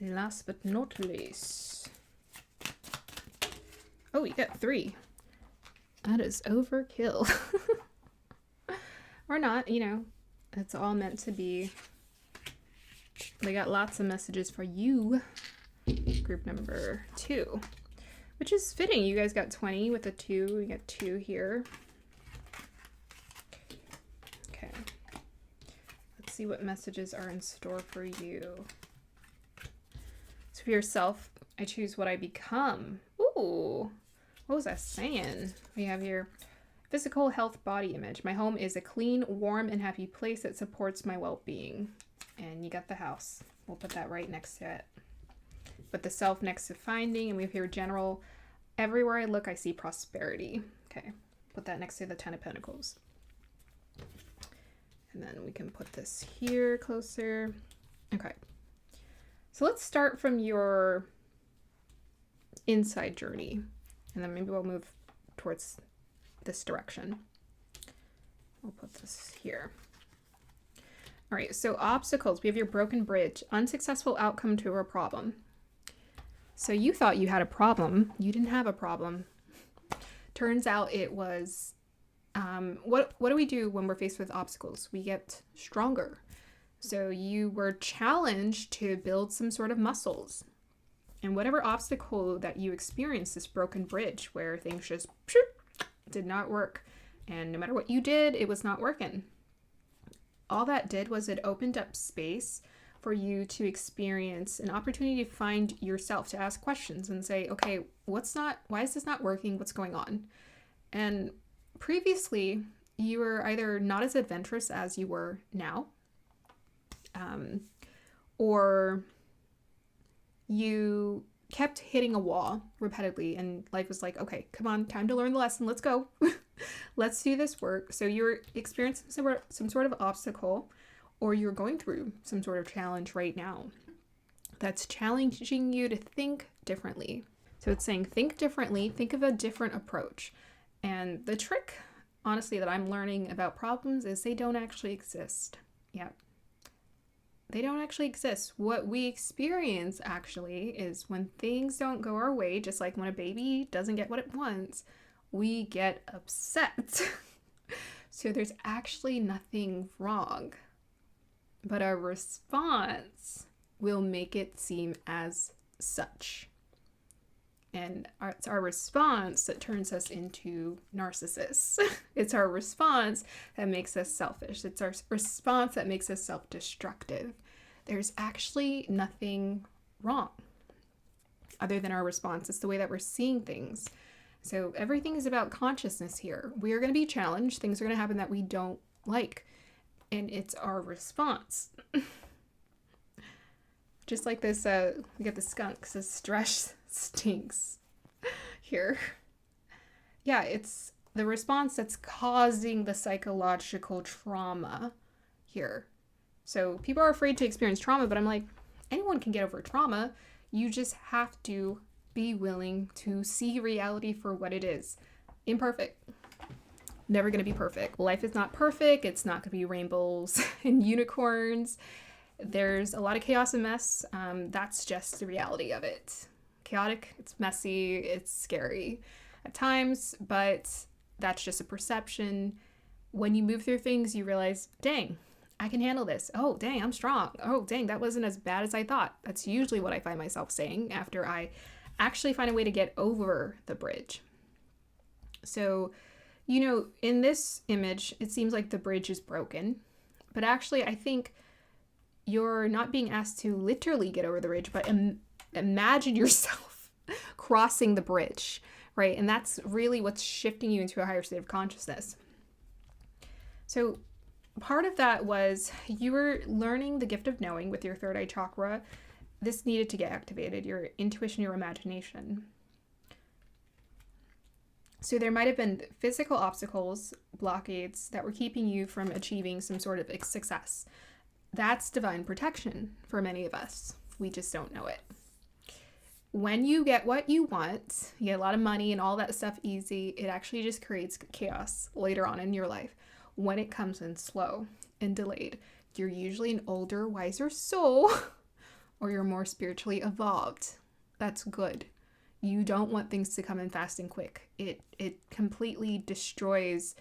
And last but not least. Oh, you got 3. That is overkill. Or not, you know. It's all meant to be. They got lots of messages for you. Group number 2. Which is fitting. You guys got 20 with a 2. We got 2 here. Okay. Let's see what messages are in store for you. So for yourself, I choose what I become. Ooh. What was I saying? We have your physical health body image. My home is a clean, warm, and happy place that supports my well-being. And you got the house. We'll put that right next to it. Put the self next to finding, and we have here general. Everywhere I look, I see prosperity. Okay, put that next to the 10 of Pentacles. And then we can put this here closer. Okay. So let's start from your inside journey. And then maybe we'll move towards this direction. We'll put this here. All right, so obstacles. We have your broken bridge, unsuccessful outcome to a problem. So you thought you had a problem. You didn't have a problem. Turns out it was, what do we do when we're faced with obstacles? We get stronger. So you were challenged to build some sort of muscles. And whatever obstacle that you experienced, this broken bridge where things just did not work. And no matter what you did, it was not working. All that did was it opened up space for you to experience an opportunity to find yourself, to ask questions and say, okay, why is this not working? What's going on? And previously, you were either not as adventurous as you were now, or you kept hitting a wall repeatedly, and life was like, okay, come on, time to learn the lesson. Let's go. Let's do this work. So you're experiencing some sort of obstacle, or you're going through some sort of challenge right now that's challenging you to think differently. So it's saying think differently, think of a different approach. And the trick, honestly, that I'm learning about problems is they don't actually exist. Yeah. They don't actually exist. What we experience actually is when things don't go our way, just like when a baby doesn't get what it wants, we get upset. So there's actually nothing wrong, but our response will make it seem as such. And it's our response that turns us into narcissists. It's our response that makes us selfish. It's our response that makes us self-destructive. There's actually nothing wrong other than our response. It's the way that we're seeing things. So everything is about consciousness here. We are going to be challenged. Things are going to happen that we don't like. And it's our response. Just like this, we got the skunk says stress stinks here. Yeah, it's the response that's causing the psychological trauma here. So people are afraid to experience trauma, but I'm like, anyone can get over trauma. You just have to be willing to see reality for what it is. Imperfect. Never going to be perfect. Life is not perfect. It's not going to be rainbows and unicorns. There's a lot of chaos and mess. That's just the reality of it. Chaotic, it's messy, it's scary at times, but that's just a perception. When you move through things, you realize, dang, I can handle this. Oh, dang, I'm strong. Oh, dang, that wasn't as bad as I thought. That's usually what I find myself saying after I actually find a way to get over the bridge. So, in this image, it seems like the bridge is broken, but actually I think you're not being asked to literally get over the bridge, but imagine yourself crossing the bridge, right? And that's really what's shifting you into a higher state of consciousness. So part of that was you were learning the gift of knowing with your third eye chakra. This needed to get activated, your intuition, your imagination. So there might have been physical obstacles, blockades that were keeping you from achieving some sort of success. That's divine protection for many of us. We just don't know it. When you get what you want, you get a lot of money and all that stuff easy, it actually just creates chaos later on in your life. When it comes in slow and delayed, you're usually an older, wiser soul, or you're more spiritually evolved. That's good. You don't want things to come in fast and quick. It completely destroys,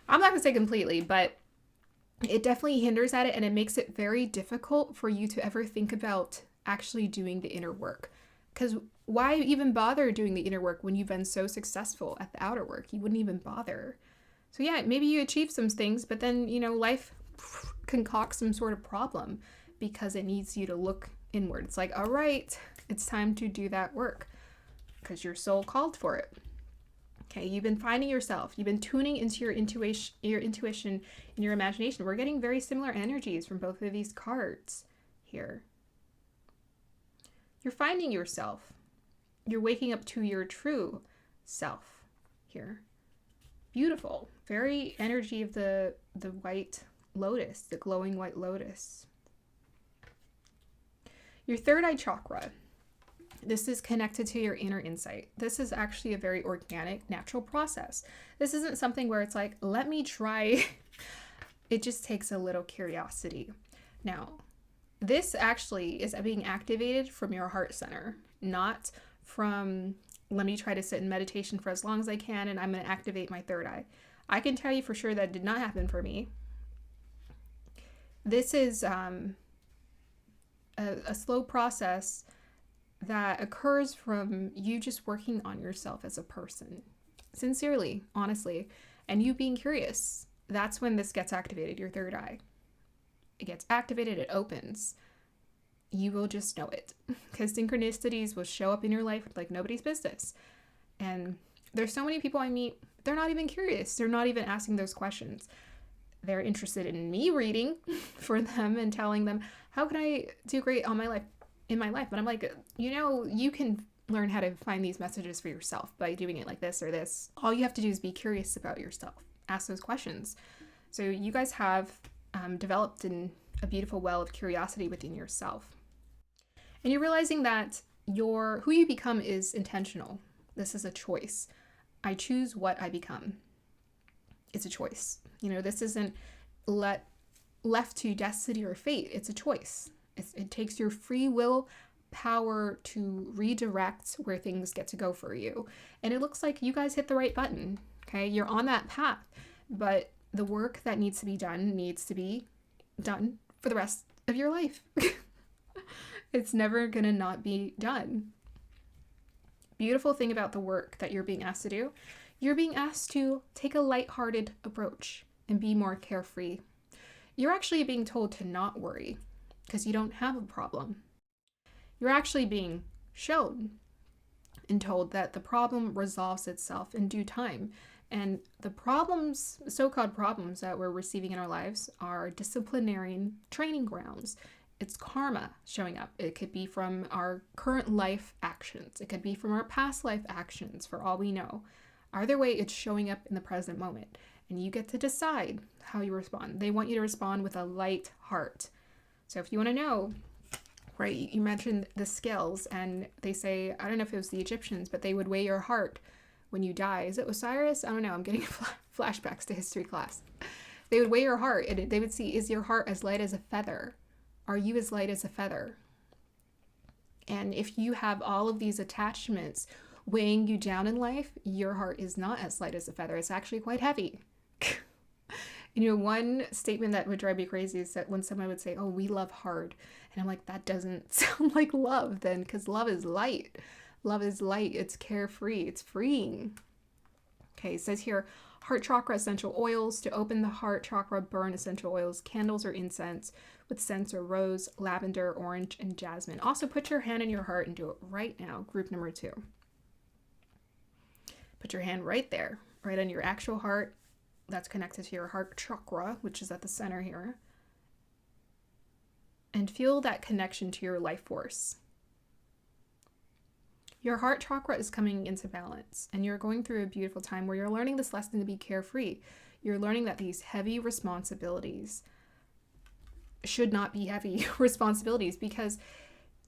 I'm not going to say completely, but it definitely hinders at it, and it makes it very difficult for you to ever think about actually doing the inner work. Because why even bother doing the inner work when you've been so successful at the outer work? You wouldn't even bother. So yeah, maybe you achieve some things, but then, life concocts some sort of problem because it needs you to look inward. It's like, all right, it's time to do that work because your soul called for it. Okay, you've been finding yourself. You've been tuning into your intuition and your imagination. We're getting very similar energies from both of these cards here. You're finding yourself. You're waking up to your true self here. Beautiful. Very energy of the white lotus, the glowing white lotus. Your third eye chakra. This is connected to your inner insight. This is actually a very organic, natural process. This isn't something where it's like, let me try. It just takes a little curiosity. Now, this actually is being activated from your heart center, not from, let me try to sit in meditation for as long as I can and I'm going to activate my third eye. I can tell you for sure that did not happen for me. This is a slow process that occurs from you just working on yourself as a person, sincerely, honestly, and you being curious. That's when this gets activated, your third eye. It gets activated, it opens. You will just know it because synchronicities will show up in your life like nobody's business. And there's so many people I meet, they're not even curious. They're not even asking those questions. They're interested in me reading for them and telling them, how can I do great in my life? But I'm like, you can learn how to find these messages for yourself by doing it like this or this. All you have to do is be curious about yourself. Ask those questions. So you guys have developed an a beautiful well of curiosity within yourself. And you're realizing that who you become is intentional. This is a choice. I choose what I become. It's a choice. This isn't left to destiny or fate. It's a choice. It takes your free will power to redirect where things get to go for you. And it looks like you guys hit the right button. Okay, you're on that path, but the work that needs to be done for the rest of your life. It's never gonna not be done. Beautiful thing about the work that you're being asked to do, you're being asked to take a lighthearted approach and be more carefree. You're actually being told to not worry because you don't have a problem. You're actually being shown and told that the problem resolves itself in due time. And the so-called problems that we're receiving in our lives are disciplinary training grounds. It's karma showing up. It could be from our current life actions. It could be from our past life actions, for all we know. Either way, it's showing up in the present moment. And you get to decide how you respond. They want you to respond with a light heart. So if you want to know, right, you mentioned the scales, and they say, I don't know if it was the Egyptians, but they would weigh your heart when you die. Is it Osiris? I don't know. I'm getting flashbacks to history class. They would weigh your heart, and they would see, is your heart as light as a feather? Are you as light as a feather? And if you have all of these attachments weighing you down in life, your heart is not as light as a feather. It's actually quite heavy. One statement that would drive me crazy is that when someone would say, oh, we love hard. And I'm like, that doesn't sound like love then, because love is light. Love is light. It's carefree. It's freeing. Okay, it says here, heart chakra essential oils. To open the heart chakra, burn essential oils, candles or incense with scents or rose, lavender, orange, and jasmine. Also, put your hand in your heart and do it right now. Group number 2. Put your hand right there, right on your actual heart. That's connected to your heart chakra, which is at the center here. And feel that connection to your life force. Your heart chakra is coming into balance, and you're going through a beautiful time where you're learning this lesson to be carefree. You're learning that these heavy responsibilities should not be heavy responsibilities, because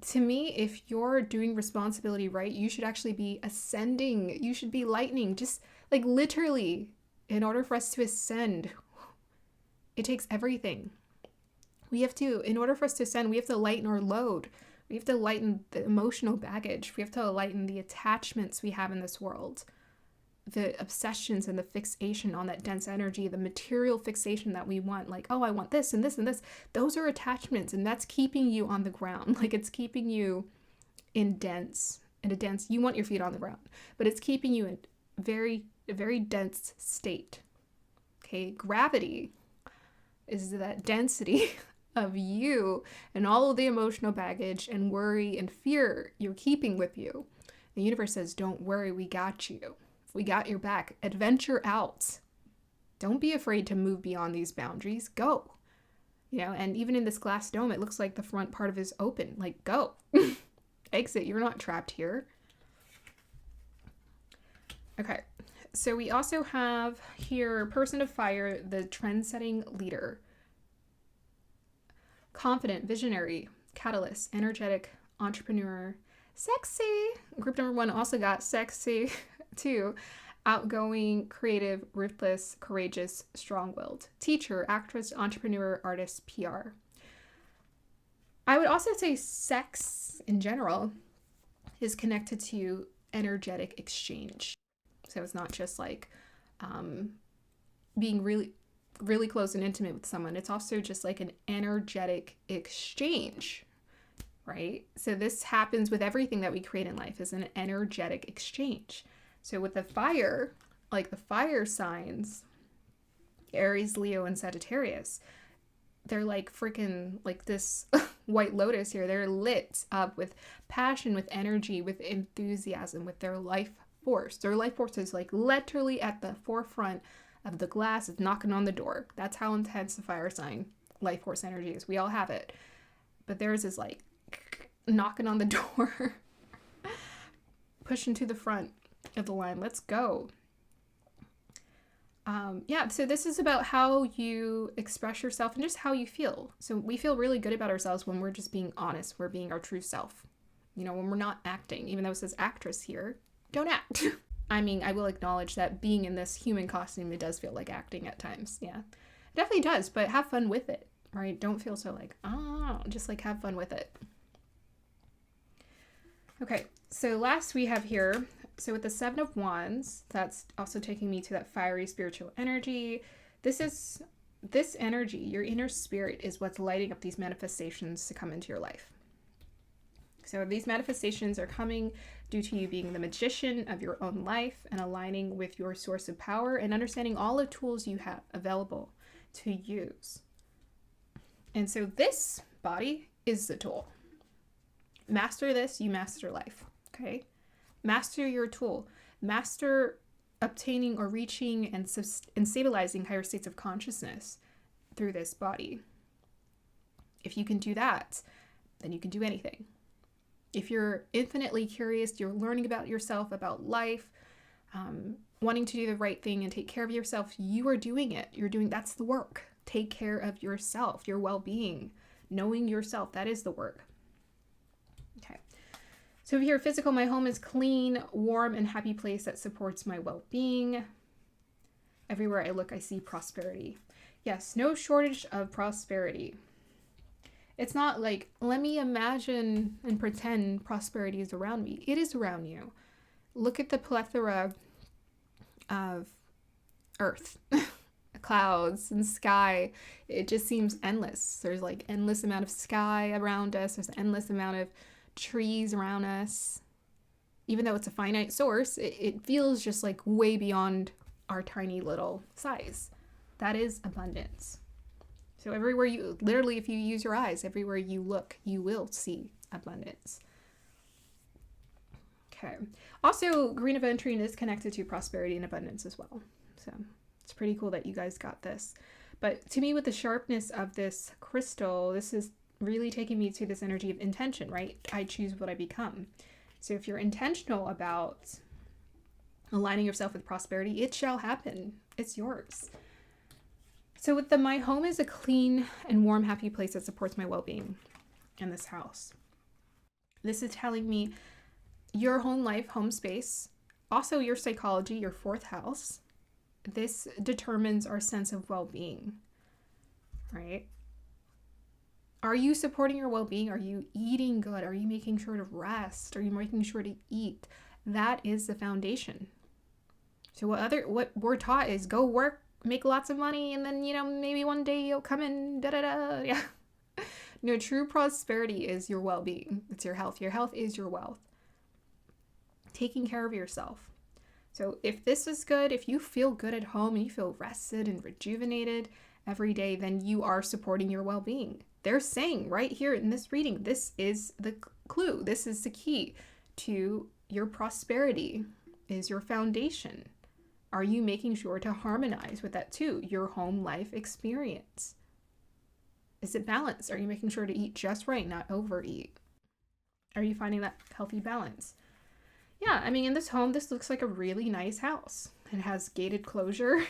to me, if you're doing responsibility right, you should actually be ascending. You should be lightning, just like literally. In order for us to ascend, it takes everything. In order for us to ascend, we have to lighten our load. We have to lighten the emotional baggage. We have to lighten the attachments we have in this world. The obsessions and the fixation on that dense energy, the material fixation that we want, like, oh, I want this and this and this. Those are attachments, and that's keeping you on the ground. Like, it's keeping you in a dense, you want your feet on the ground, but it's keeping you in a very dense state. Okay, gravity is that density of you and all of the emotional baggage and worry and fear you're keeping with you. The universe says, don't worry, we got you. We got your back. Adventure out. Don't be afraid to move beyond these boundaries. Go. And even in this glass dome, it looks like the front part of it is open. Like, go. Exit. You're not trapped here. Okay. So we also have here, person of fire, the trend-setting leader. Confident, visionary, catalyst, energetic, entrepreneur, sexy. Group number 1 also got sexy too. Outgoing, creative, ruthless, courageous, strong-willed. Teacher, actress, entrepreneur, artist, PR. I would also say sex in general is connected to energetic exchange. So it's not just like being really, really close and intimate with someone. It's also just like an energetic exchange, right? So this happens with everything that we create in life, is an energetic exchange. So with the fire, like the fire signs, Aries, Leo, and Sagittarius, they're like freaking like this white lotus here. They're lit up with passion, with energy, with enthusiasm, with their life force. Their life force is like literally at the forefront of the glass, is knocking on the door. That's how intense the fire sign life force energy is. We all have it. But theirs is like knocking on the door, pushing to the front of the line. Let's go. Yeah, so this is about how you express yourself and just how you feel. So we feel really good about ourselves when we're just being honest. We're being our true self. You know, when we're not acting, even though it says actress here, don't act. I mean, I will acknowledge that being in this human costume, it does feel like acting at times. Yeah, it definitely does, but have fun with it, right? Don't feel so like, just like have fun with it. Okay, so last we have here, so with the Seven of Wands, that's also taking me to that fiery spiritual energy. This energy, your inner spirit, is what's lighting up these manifestations to come into your life. So these manifestations are coming due to you being the magician of your own life and aligning with your source of power and understanding all the tools you have available to use. And so this body is the tool. Master this, you master life, okay? Master your tool. Master obtaining or reaching and stabilizing higher states of consciousness through this body. If you can do that, then you can do anything. If you're infinitely curious, you're learning about yourself, about life, wanting to do the right thing and take care of yourself, you are doing it. That's the work. Take care of yourself, your well-being, knowing yourself. That is the work. Okay. So here, physical, my home is clean, warm, and happy place that supports my well-being. Everywhere I look, I see prosperity. Yes, no shortage of prosperity. It's not like, let me imagine and pretend prosperity is around me. It is around you. Look at the plethora of earth, clouds, and sky. It just seems endless. There's like endless amount of sky around us. There's an endless amount of trees around us. Even though it's a finite source, it feels just like way beyond our tiny little size. That is abundance. So everywhere you, literally, if you use your eyes, everywhere you look, you will see abundance. Okay. Also, Green Aventurine is connected to prosperity and abundance as well. So it's pretty cool that you guys got this. But to me, with the sharpness of this crystal, this is really taking me to this energy of intention, right? I choose what I become. So if you're intentional about aligning yourself with prosperity, it shall happen. It's yours. So with my home is a clean and warm, happy place that supports my well-being in this house. This is telling me your home life, home space, also your psychology, your fourth house. This determines our sense of well-being, right? Are you supporting your well-being? Are you eating good? Are you making sure to rest? Are you making sure to eat? That is the foundation. So what we're taught is go work, make lots of money, and then, maybe one day you'll come in, Yeah. No, true prosperity is your well-being. It's your health. Your health is your wealth. Taking care of yourself. So if this is good, if you feel good at home and you feel rested and rejuvenated every day, then you are supporting your well-being. They're saying right here in this reading, this is the clue. This is the key to your prosperity, is your foundation. Are you making sure to harmonize with that too? Your home life experience. Is it balanced? Are you making sure to eat just right, not overeat? Are you finding that healthy balance? Yeah, I mean, in this home, this looks like a really nice house. It has gated closure.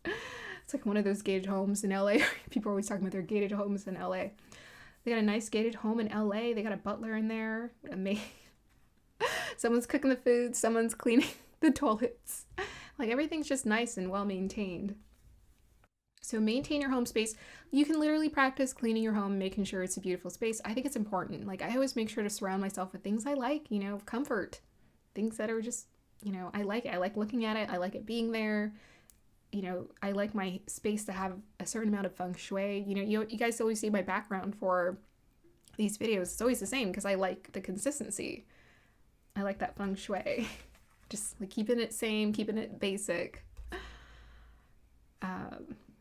It's like one of those gated homes in LA. People are always talking about their gated homes in LA. They got a nice gated home in LA. They got a butler in there, a maid. Someone's cooking the food. Someone's cleaning the toilets. Like, everything's just nice and well maintained. So maintain your home space. You can literally practice cleaning your home, making sure it's a beautiful space. I think it's important. Like, I always make sure to surround myself with things I like, comfort. Things that are just, I like it. I like looking at it. I like it being there. I like my space to have a certain amount of feng shui. You guys always see my background for these videos. It's always the same because I like the consistency. I like that feng shui. Just like keeping it same, keeping it basic.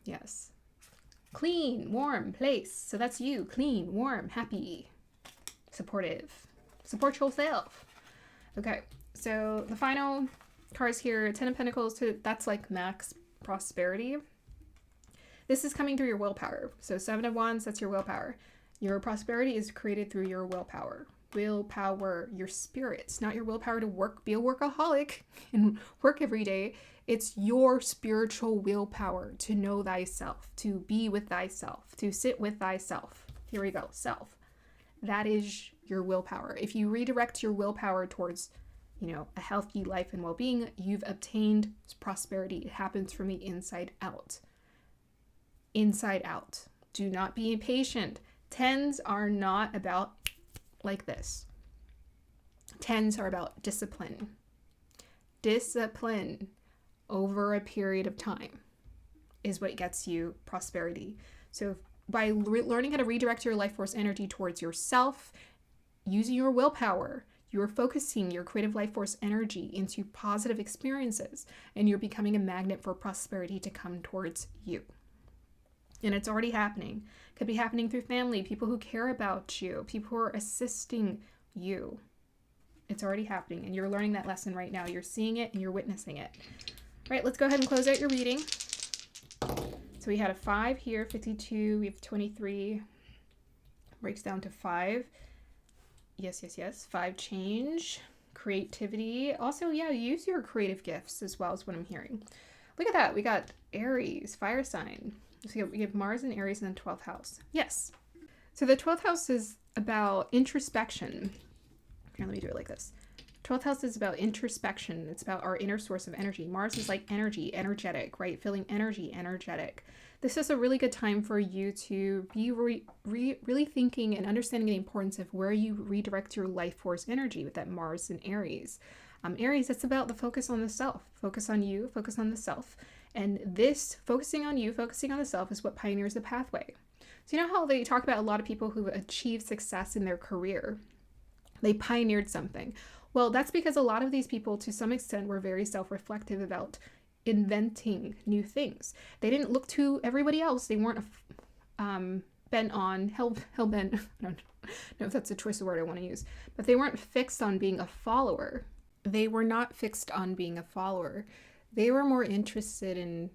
Yes. Clean, warm place. So that's you. Clean, warm, happy, supportive. Support yourself. Okay. So the final cards here, Ten of Pentacles, that's like max prosperity. This is coming through your willpower. So Seven of Wands, that's your willpower. Your prosperity is created through your willpower. Willpower, your spirits, not your willpower to work, be a workaholic and work every day. It's your spiritual willpower to know thyself, to be with thyself, to sit with thyself. Here we go, self. That is your willpower. If you redirect your willpower towards, a healthy life and well-being, you've obtained prosperity. It happens from the inside out. Inside out. Do not be impatient. Tens are not about like this. Tens are about discipline. Discipline over a period of time is what gets you prosperity. So by learning how to redirect your life force energy towards yourself, using your willpower, you're focusing your creative life force energy into positive experiences, and you're becoming a magnet for prosperity to come towards you. And it's already happening. It could be happening through family, people who care about you, people who are assisting you. It's already happening, and you're learning that lesson right now. You're seeing it and you're witnessing it. All right, let's go ahead and close out your reading. So we had a 5 here, 52, we have 23, breaks down to 5. Yes. 5 change, creativity. Also, use your creative gifts as well as what I'm hearing. Look at that. We got Aries, fire sign. So we have Mars and Aries in the 12th house. Yes. So the 12th house is about introspection. Here, let me do it like this. 12th house is about introspection. It's about our inner source of energy. Mars is like energy, energetic, right? Feeling energy, energetic. This is a really good time for you to be really thinking and understanding the importance of where you redirect your life force energy with that Mars and Aries. Aries, it's about the focus on the self. Focus on you, focus on the self. And this focusing on you, focusing on the self is what pioneers the pathway. So you know how they talk about a lot of people who achieve success in their career? They pioneered something. Well, that's because a lot of these people, to some extent, were very self-reflective about inventing new things. They didn't look to everybody else. They weren't bent on, hell-bent, I don't know if that's a choice of word I want to use, but they weren't fixed on being a follower. They were not fixed on being a follower. They were more interested in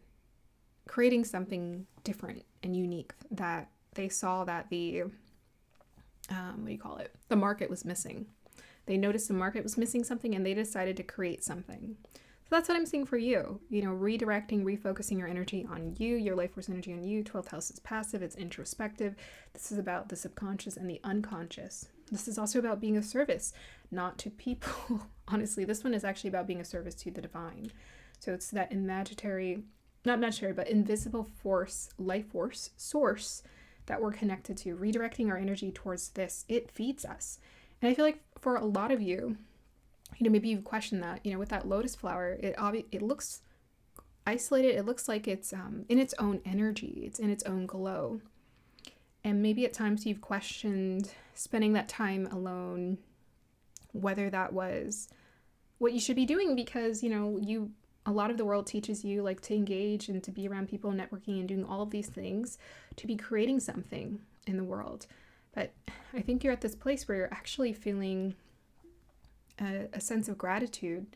creating something different and unique that they saw that the market was missing. They noticed the market was missing something and they decided to create something. So that's what I'm seeing for you. Redirecting, refocusing your energy on you, your life force energy on you. 12th house is passive, it's introspective. This is about the subconscious and the unconscious. This is also about being of service, not to people. Honestly, this one is actually about being of service to the divine. So it's that invisible force, life force, source that we're connected to. Redirecting our energy towards this, it feeds us. And I feel like for a lot of you, maybe you've questioned that, with that lotus flower, it looks isolated. It looks like it's in its own energy. It's in its own glow. And maybe at times you've questioned spending that time alone, whether that was what you should be doing because, a lot of the world teaches you like to engage and to be around people, networking and doing all of these things to be creating something in the world. But I think you're at this place where you're actually feeling a sense of gratitude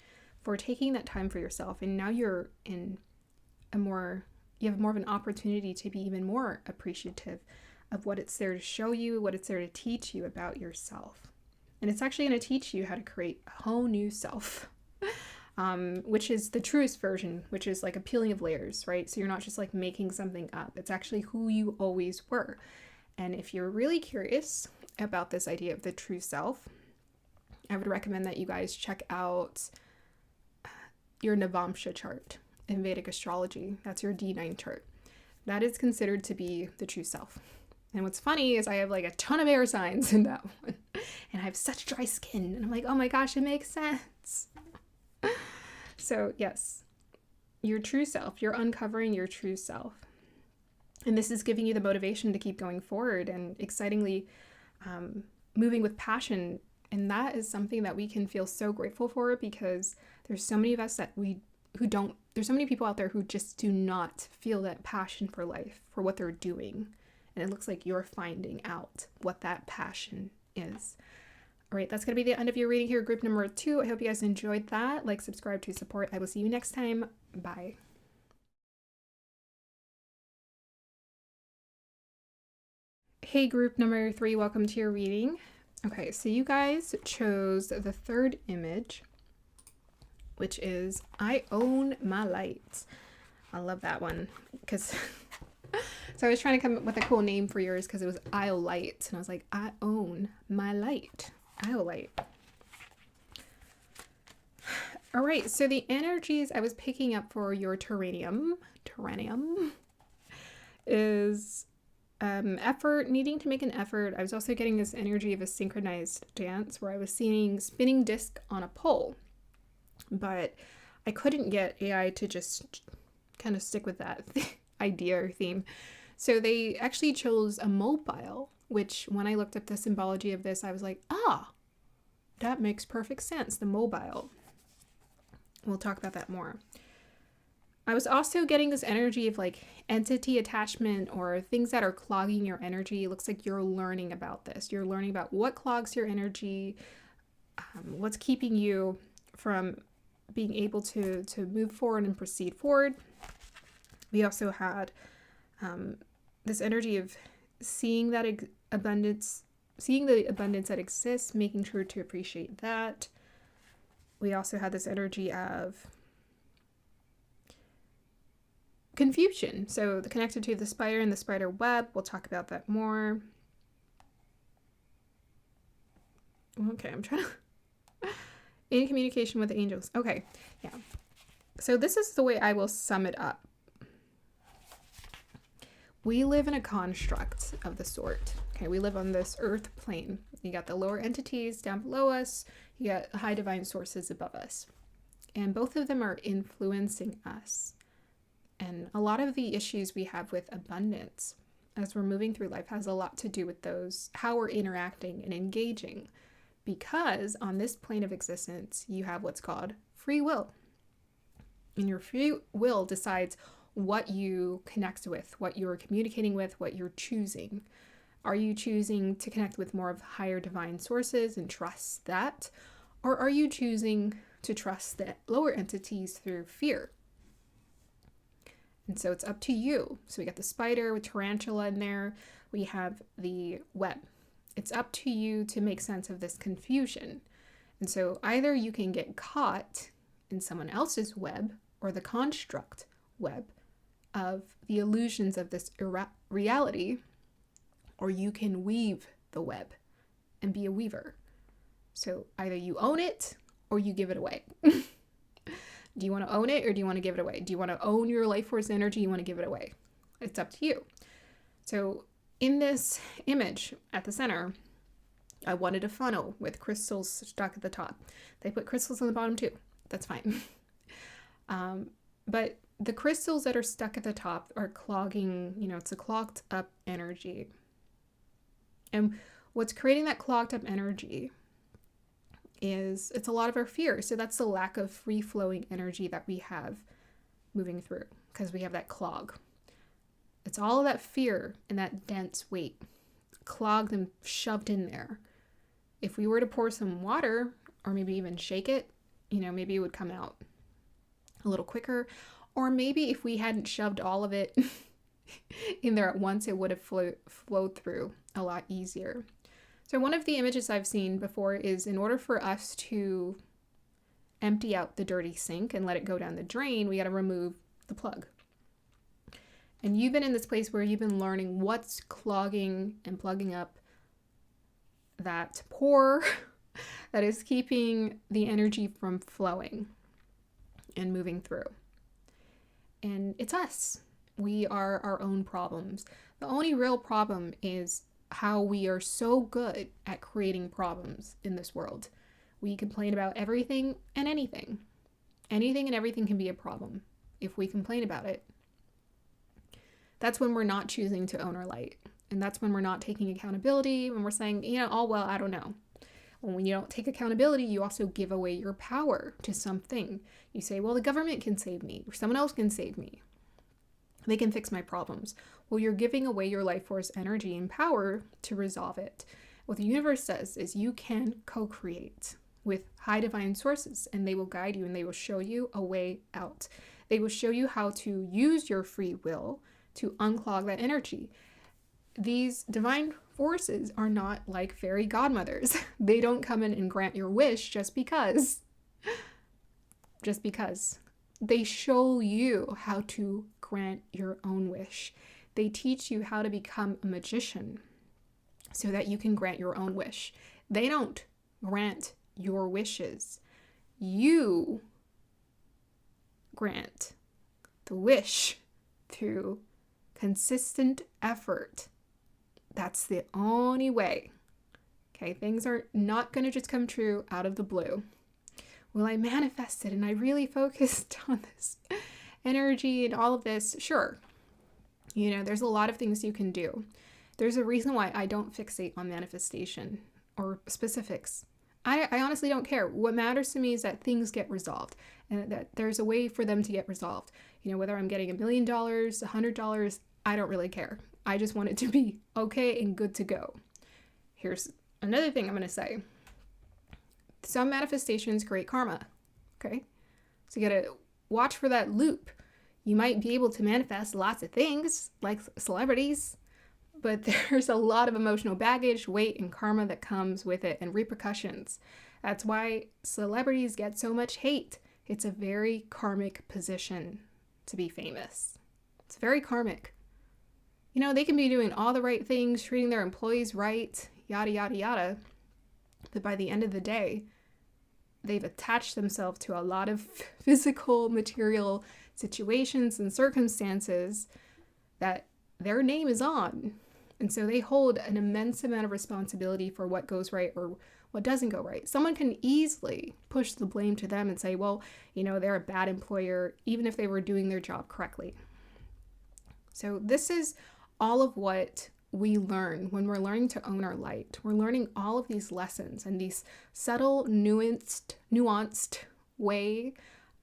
for taking that time for yourself. And now you're you have more of an opportunity to be even more appreciative of what it's there to show you, what it's there to teach you about yourself. And it's actually going to teach you how to create a whole new self, which is the truest version, which is like a peeling of layers, right? So you're not just like making something up. It's actually who you always were. And if you're really curious about this idea of the true self, I would recommend that you guys check out your Navamsha chart in Vedic Astrology. That's your D9 chart. That is considered to be the true self. And what's funny is I have like a ton of air signs in that one. And I have such dry skin. And I'm like, oh my gosh, it makes sense. So yes, your true self, you're uncovering your true self. And this is giving you the motivation to keep going forward and excitingly moving with passion. And that is something that we can feel so grateful for because there's so many of us there's so many people out there who just do not feel that passion for life, for what they're doing. And it looks like you're finding out what that passion is. All right, that's going to be the end of your reading here, group number 2. I hope you guys enjoyed that. Like, subscribe to support. I will see you next time. Bye. Hey, group number 3, welcome to your reading. Okay, so you guys chose the third image which is I Own My Light. I love that one because so I was trying to come up with a cool name for yours because it was Iolite, and I was like, I own my light. Iolite. All right, so the energies I was picking up for your Terranium is effort, needing to make an effort. I was also getting this energy of a synchronized dance where I was seeing spinning disc on a pole, but I couldn't get AI to just kind of stick with that idea or theme. So they actually chose a mobile, which when I looked up the symbology of this, I was like, that makes perfect sense, the mobile. We'll talk about that more. I was also getting this energy of like entity attachment or things that are clogging your energy. It looks like you're learning about this. You're learning about what clogs your energy, what's keeping you from being able to move forward and proceed forward. We also had this energy of seeing that abundance, seeing the abundance that exists, making sure to appreciate that. We also had this energy of confusion. So connected to the spider and the spider web. We'll talk about that more. Okay, I'm trying to... In communication with the angels. Okay, yeah. So this is the way I will sum it up. We live in a construct of the sort. Okay, we live on this earth plane. You got the lower entities down below us. You got high divine sources above us. And both of them are influencing us. And a lot of the issues we have with abundance as we're moving through life has a lot to do with those, how we're interacting and engaging. Because on this plane of existence, you have what's called free will. And your free will decides what you connect with, what you're communicating with, what you're choosing. Are you choosing to connect with more of higher divine sources and trust that? Or are you choosing to trust the lower entities through fear? And so it's up to you. So we got the spider with tarantula in there. We have the web. It's up to you to make sense of this confusion. And so either you can get caught in someone else's web or the construct web of the illusions of this reality, or you can weave the web and be a weaver. So either you own it or you give it away. Do you want to own it or do you want to give it away? Do you want to own your life force energy? You want to give it away? It's up to you. So in this image at the center, I wanted a funnel with crystals stuck at the top. They put crystals on the bottom too. That's fine. But the crystals that are stuck at the top are clogging, it's a clogged up energy. And what's creating that clogged up energy is it's a lot of our fear. So that's the lack of free flowing energy that we have moving through because we have that clog. It's all of that fear and that dense weight clogged and shoved in there. If we were to pour some water or maybe even shake it, maybe it would come out a little quicker. Or maybe if we hadn't shoved all of it in there at once, it would have flowed through a lot easier. So one of the images I've seen before is in order for us to empty out the dirty sink and let it go down the drain, we got to remove the plug. And you've been in this place where you've been learning what's clogging and plugging up that pore that is keeping the energy from flowing and moving through. And it's us. We are our own problems. The only real problem is how we are so good at creating problems in this world. We complain about everything and anything. Anything and everything can be a problem if we complain about it. That's when we're not choosing to own our light. And that's when we're not taking accountability, when we're saying, I don't know. When you don't take accountability, you also give away your power to something. You say, well, the government can save me, or someone else can save me. They can fix my problems. Well, you're giving away your life force energy and power to resolve it. What the universe says is you can co-create with high divine sources, and they will guide you and they will show you a way out. They will show you how to use your free will to unclog that energy. These divine forces are not like fairy godmothers. They don't come in and grant your wish just because. just because. They show you how to grant your own wish. They teach you how to become a magician so that you can grant your own wish. They don't grant your wishes. You grant the wish through consistent effort. That's the only way. Okay, things are not going to just come true out of the blue. Well, I manifested and I really focused on this energy and all of this. Sure, there's a lot of things you can do. There's a reason why I don't fixate on manifestation or specifics. I honestly don't care. What matters to me is that things get resolved and that there's a way for them to get resolved. Whether I'm getting $1 million, $100, I don't really care. I just want it to be okay and good to go. Here's another thing I'm going to say. Some manifestations create karma, okay? So you got to watch for that loop. You might be able to manifest lots of things like celebrities, but there's a lot of emotional baggage, weight, and karma that comes with it and repercussions. That's why celebrities get so much hate. It's a very karmic position to be famous. It's very karmic. They can be doing all the right things, treating their employees right, yada, yada, yada. But by the end of the day, they've attached themselves to a lot of physical, material situations and circumstances that their name is on. And so they hold an immense amount of responsibility for what goes right or what doesn't go right. Someone can easily push the blame to them and say, well, they're a bad employer, even if they were doing their job correctly. So this is all of what we learn when we're learning to own our light. We're learning all of these lessons and these subtle, nuanced way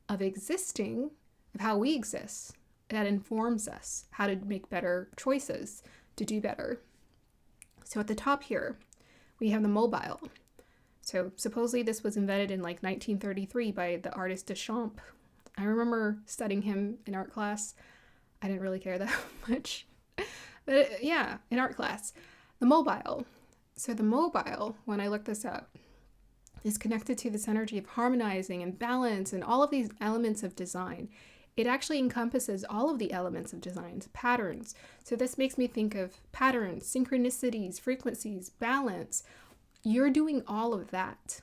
of existing, of how we exist, that informs us how to make better choices, to do better. So at the top here, we have the mobile. So supposedly this was invented in 1933 by the artist Duchamp. I remember studying him in art class. I didn't really care that much. But yeah, in art class. The mobile. So the mobile, when I looked this up, is connected to this energy of harmonizing and balance and all of these elements of design. It actually encompasses all of the elements of design, patterns. So this makes me think of patterns, synchronicities, frequencies, balance. You're doing all of that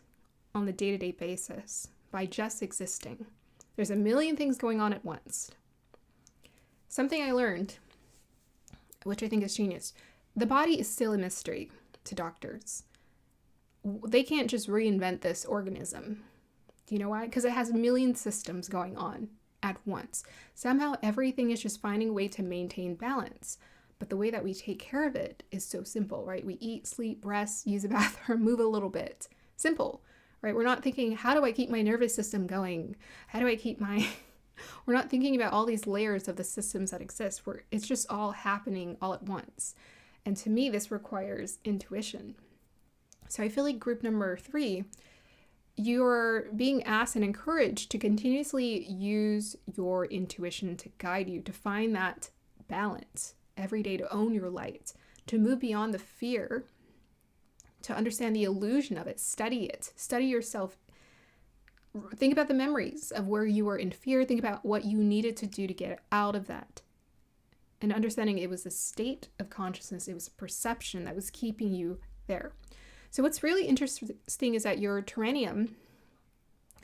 on the day-to-day basis by just existing. There's a million things going on at once. Something I learned, which I think is genius, the body is still a mystery to doctors. They can't just reinvent this organism. Do you know why? Because it has a million systems going on at once. Somehow everything is just finding a way to maintain balance. But the way that we take care of it is so simple, right? We eat, sleep, rest, use a bathroom, move a little bit. Simple, right? We're not thinking, how do I keep my nervous system going? How do I keep my... We're not thinking about all these layers of the systems that exist, where it's just all happening all at once. And to me, this requires intuition. So I feel like group number 3, you're being asked and encouraged to continuously use your intuition to guide you, to find that balance every day, to own your light, to move beyond the fear, to understand the illusion of it, study yourself. Think about the memories of where you were in fear. Think about what you needed to do to get out of that. And understanding it was a state of consciousness, it was a perception that was keeping you there. So what's really interesting is that your terranium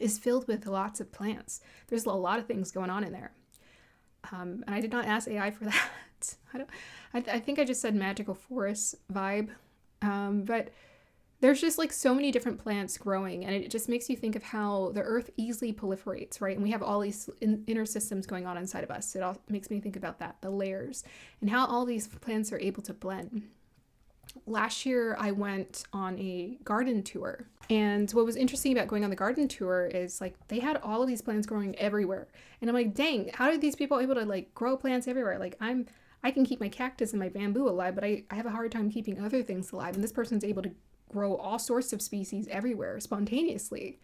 is filled with lots of plants. There's a lot of things going on in there. And I did not ask AI for that. I think I just said magical forest vibe. But there's just so many different plants growing, and it just makes you think of how the earth easily proliferates, right? And we have all these inner systems going on inside of us. It all makes me think about that, the layers, and how all these plants are able to blend. Last year, I went on a garden tour, and what was interesting about going on the garden tour is they had all of these plants growing everywhere. And I'm like, dang, how are these people able to grow plants everywhere? I can keep my cactus and my bamboo alive, but I have a hard time keeping other things alive. And this person's able to grow all sorts of species everywhere spontaneously.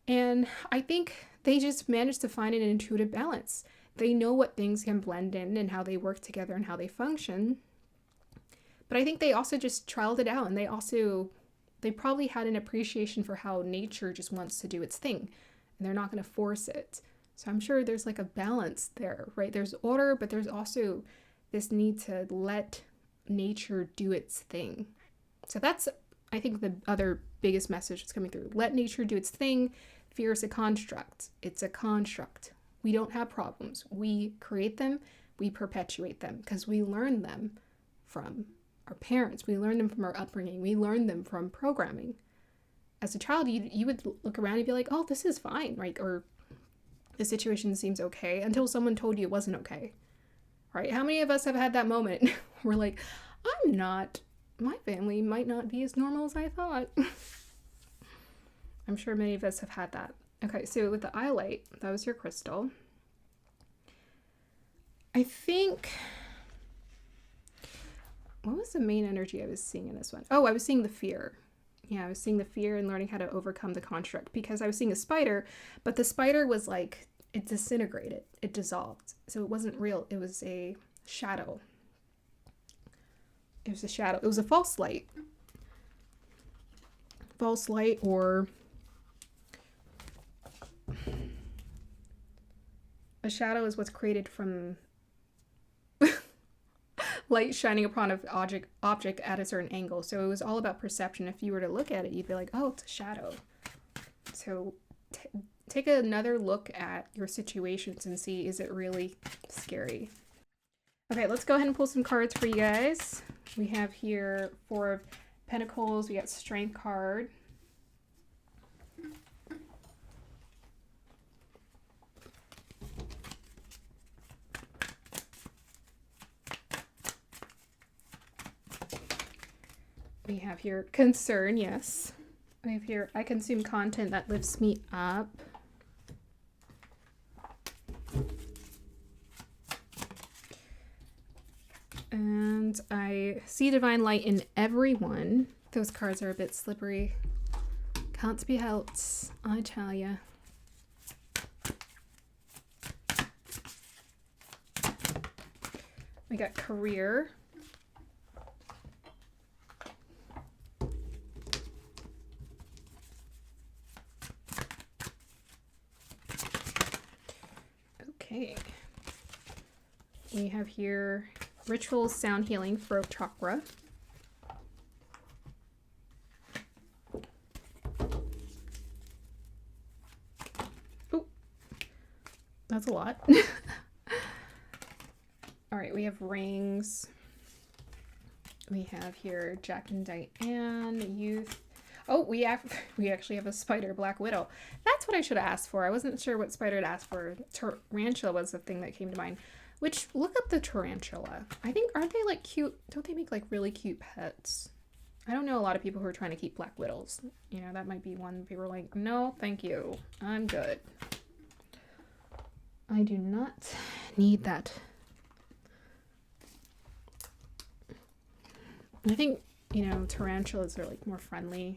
And I think they just managed to find an intuitive balance. They know what things can blend in and how they work together and how they function. But I think they also just trialed it out, and they probably had an appreciation for how nature just wants to do its thing. and they're not going to force it. So I'm sure there's like a balance there, right? There's order, but there's also this need to let nature do its thing. So that's, I think, the other biggest message that's coming through. Let nature do its thing. Fear is a construct. It's a construct. We don't have problems. We create them. We perpetuate them because we learn them from our parents. We learn them from our upbringing. We learn them from programming. As a child, you would look around and be like, oh, this is fine, right? Or the situation seems okay until someone told you it wasn't okay, right? How many of us have had that moment? We're like, my family might not be as normal as I thought. I'm sure many of us have had that. Okay, so with the iolite, that was your crystal. I think, what was the main energy I was seeing in this one? Oh, I was seeing the fear. Yeah, I was seeing the fear and learning how to overcome the construct, because I was seeing a spider, but the spider was like, it disintegrated, it dissolved. So it wasn't real, it was a shadow. It was a shadow, it was a false light. False light, or a shadow is what's created from light shining upon an object at a certain angle. So it was all about perception. If you were to look at it, you'd be like, oh, it's a shadow. So take another look at your situations and see, is it really scary? Okay, let's go ahead and pull some cards for you guys. We have here 4 of Pentacles. We got Strength card. We have here Concern, yes. We have here, I consume content that lifts me up. And I see divine light in everyone. Those cards are a bit slippery. Can't be helped, I tell ya. We got Career. Okay. We have here Rituals, Sound Healing, Throat Chakra. Oh, that's a lot. All right, we have Rings. We have here Jack and Diane, Youth. Oh, we actually have a spider, Black Widow. That's what I should have asked for. I wasn't sure what spider to ask for. Tarantula was the thing that came to mind. Which, look up the tarantula. I think, aren't they like cute? Don't they make like really cute pets? I don't know a lot of people who are trying to keep Black Widows. You know, that might be one people are like, no, thank you. I'm good. I do not need that. I think, you know, tarantulas are like more friendly.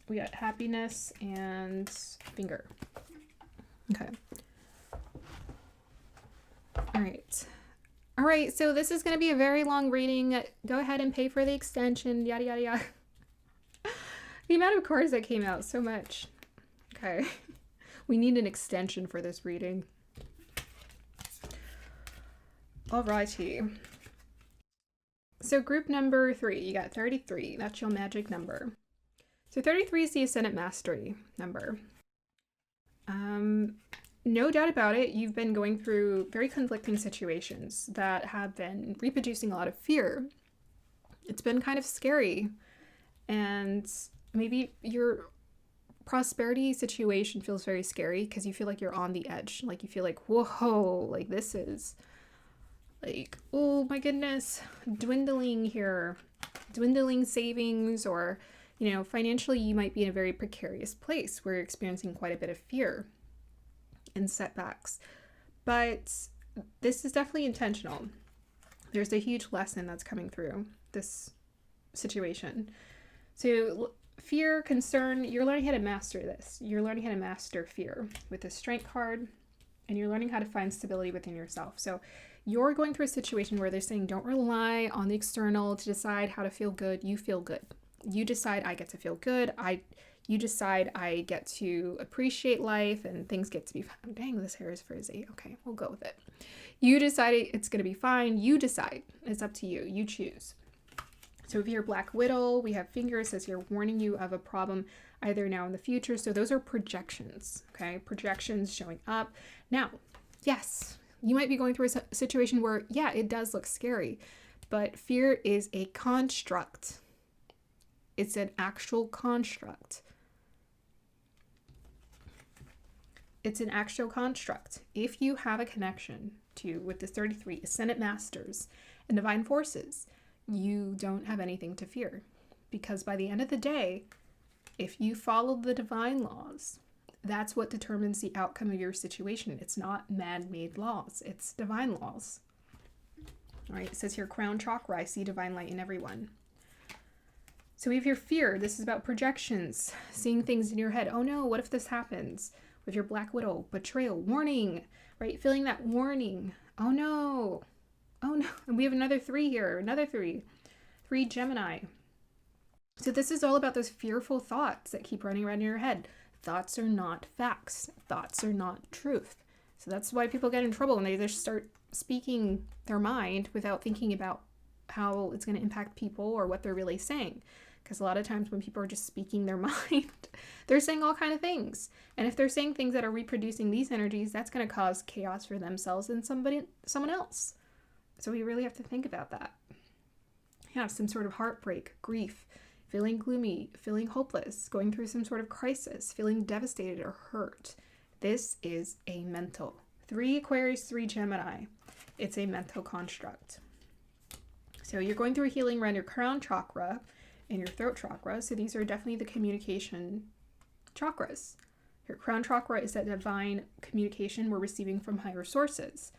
We got Happiness and Finger. Okay. All right, so this is going to be a very long reading. Go ahead and pay for the extension, yada, yada, yada. The amount of cards that came out, so much. Okay. We need an extension for this reading. Alrighty. So group number 3, you got 33. That's your magic number. So 33 is the Ascendant Mastery number. No doubt about it, you've been going through very conflicting situations that have been reproducing a lot of fear. It's been kind of scary. And maybe your prosperity situation feels very scary because you feel like you're on the edge. Like you feel like, whoa, like this is like, oh my goodness, dwindling here, dwindling savings, or, you know, financially you might be in a very precarious place where you're experiencing quite a bit of fear and setbacks. But this is definitely intentional. There's a huge lesson that's coming through this situation. So fear, concern, you're learning how to master this. You're learning how to master fear with the Strength card, and you're learning how to find stability within yourself. So you're going through a situation where they're saying don't rely on the external to decide how to feel good. You feel good. You decide I get to feel good. You decide, I get to appreciate life and things get to be fine. Dang, this hair is frizzy. Okay, we'll go with it. You decide it's going to be fine. You decide. It's up to you. You choose. So if you're Black Widow, we have fingers as you're warning you of a problem either now in the future. So those are projections, okay? Projections showing up. Now, yes, you might be going through a situation where, yeah, it does look scary, but fear is a construct. It's an actual construct. It's an actual construct. If you have a connection with the 33 Ascendant Masters and Divine Forces, you don't have anything to fear. Because by the end of the day, if you follow the divine laws, that's what determines the outcome of your situation. It's not man-made laws. It's divine laws. All right, it says here, crown chakra, I see divine light in everyone. So if your fear, this is about projections, seeing things in your head. Oh no, what if this happens? With your Black Widow, betrayal, warning, right? Feeling that warning. Oh no. Oh no. And we have another 3 here, another 3. 3 Gemini. So this is all about those fearful thoughts that keep running around in your head. Thoughts are not facts. Thoughts are not truth. So that's why people get in trouble when they just start speaking their mind without thinking about how it's going to impact people or what they're really saying. Because a lot of times when people are just speaking their mind, they're saying all kind of things. And if they're saying things that are reproducing these energies, that's going to cause chaos for themselves and someone else. So we really have to think about that. Yeah, some sort of heartbreak, grief, feeling gloomy, feeling hopeless, going through some sort of crisis, feeling devastated or hurt. This is a mental. 3 Aquarius, 3 Gemini. It's a mental construct. So you're going through a healing around your crown chakra and your throat chakra. So these are definitely the communication chakras. Your crown chakra is that divine communication we're receiving from higher sources.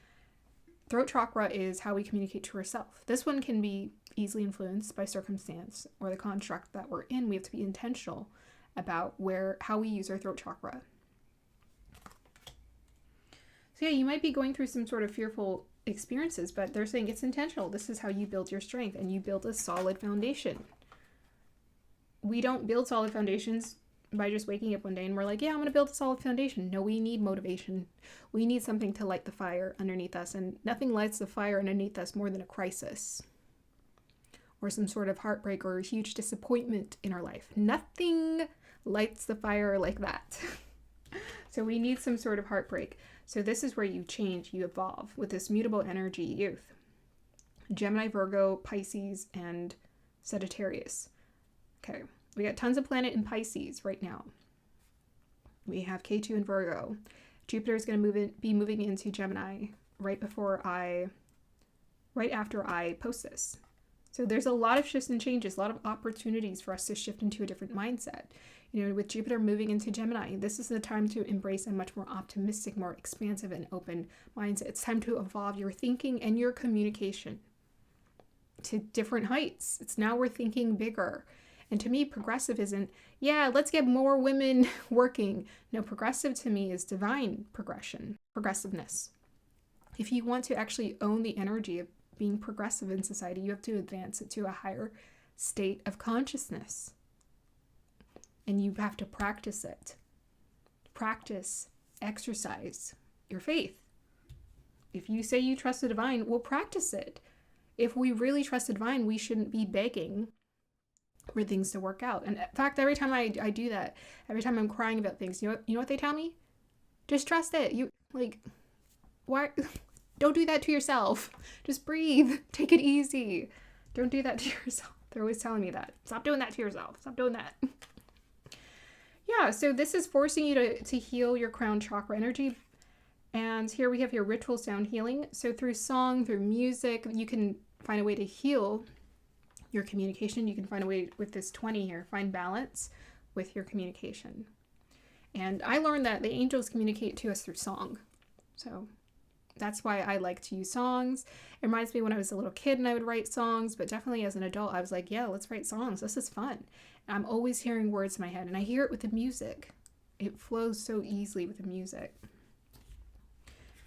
Throat chakra is how we communicate to ourselves. This one can be easily influenced by circumstance or the construct that we're in. We have to be intentional about how we use our throat chakra. So yeah, you might be going through some sort of fearful experiences, but they're saying it's intentional. This is how you build your strength and you build a solid foundation. We don't build solid foundations by just waking up one day and we're like, yeah, I'm going to build a solid foundation. No, we need motivation. We need something to light the fire underneath us, and nothing lights the fire underneath us more than a crisis or some sort of heartbreak or huge disappointment in our life. Nothing lights the fire like that. So we need some sort of heartbreak. So this is where you change, you evolve with this mutable energy youth. Gemini, Virgo, Pisces, and Sagittarius. Okay, we got tons of planet in Pisces right now. We have K2 in Virgo. Jupiter is going to be moving into Gemini right after I post this. So there's a lot of shifts and changes, a lot of opportunities for us to shift into a different mindset. With Jupiter moving into Gemini, this is the time to embrace a much more optimistic, more expansive and open mindset. It's time to evolve your thinking and your communication to different heights. It's now we're thinking bigger. And to me, progressive isn't, yeah, let's get more women working. No, progressive to me is divine progressiveness. If you want to actually own the energy of being progressive in society, you have to advance it to a higher state of consciousness. And you have to practice it. Practice, exercise your faith. If you say you trust the divine, well, practice it. If we really trust the divine, we shouldn't be begging for things to work out. And in fact, every time I do that, every time I'm crying about things, you know what they tell me? Just trust it. Why? Don't do that to yourself. Just breathe. Take it easy. Don't do that to yourself. They're always telling me that. Stop doing that to yourself. Stop doing that. Yeah, so this is forcing you to heal your crown chakra energy. And here we have your ritual sound healing. So through song, through music, you can find a way to heal your communication. You can find a way with this 20 here, find balance with your communication. And I learned that the angels communicate to us through song. So that's why I like to use songs. It reminds me when I was a little kid and I would write songs, but definitely as an adult, I was like, yeah, let's write songs. This is fun. And I'm always hearing words in my head, and I hear it with the music. It flows so easily with the music.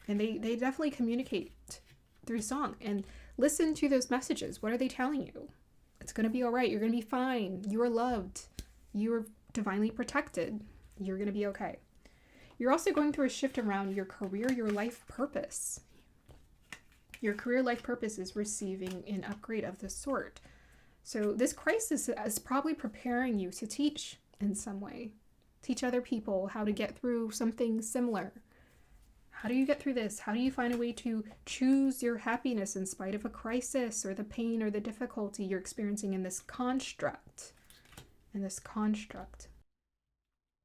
And they definitely communicate through song. And listen to those messages. What are they telling you? It's going to be all right. You're going to be fine. You are loved. You are divinely protected. You're going to be okay. You're also going through a shift around your career, your life purpose. Your career life purpose is receiving an upgrade of this sort. So this crisis is probably preparing you to teach in some way. Teach other people how to get through something similar. How do you get through this? How do you find a way to choose your happiness in spite of a crisis or the pain or the difficulty you're experiencing in this construct?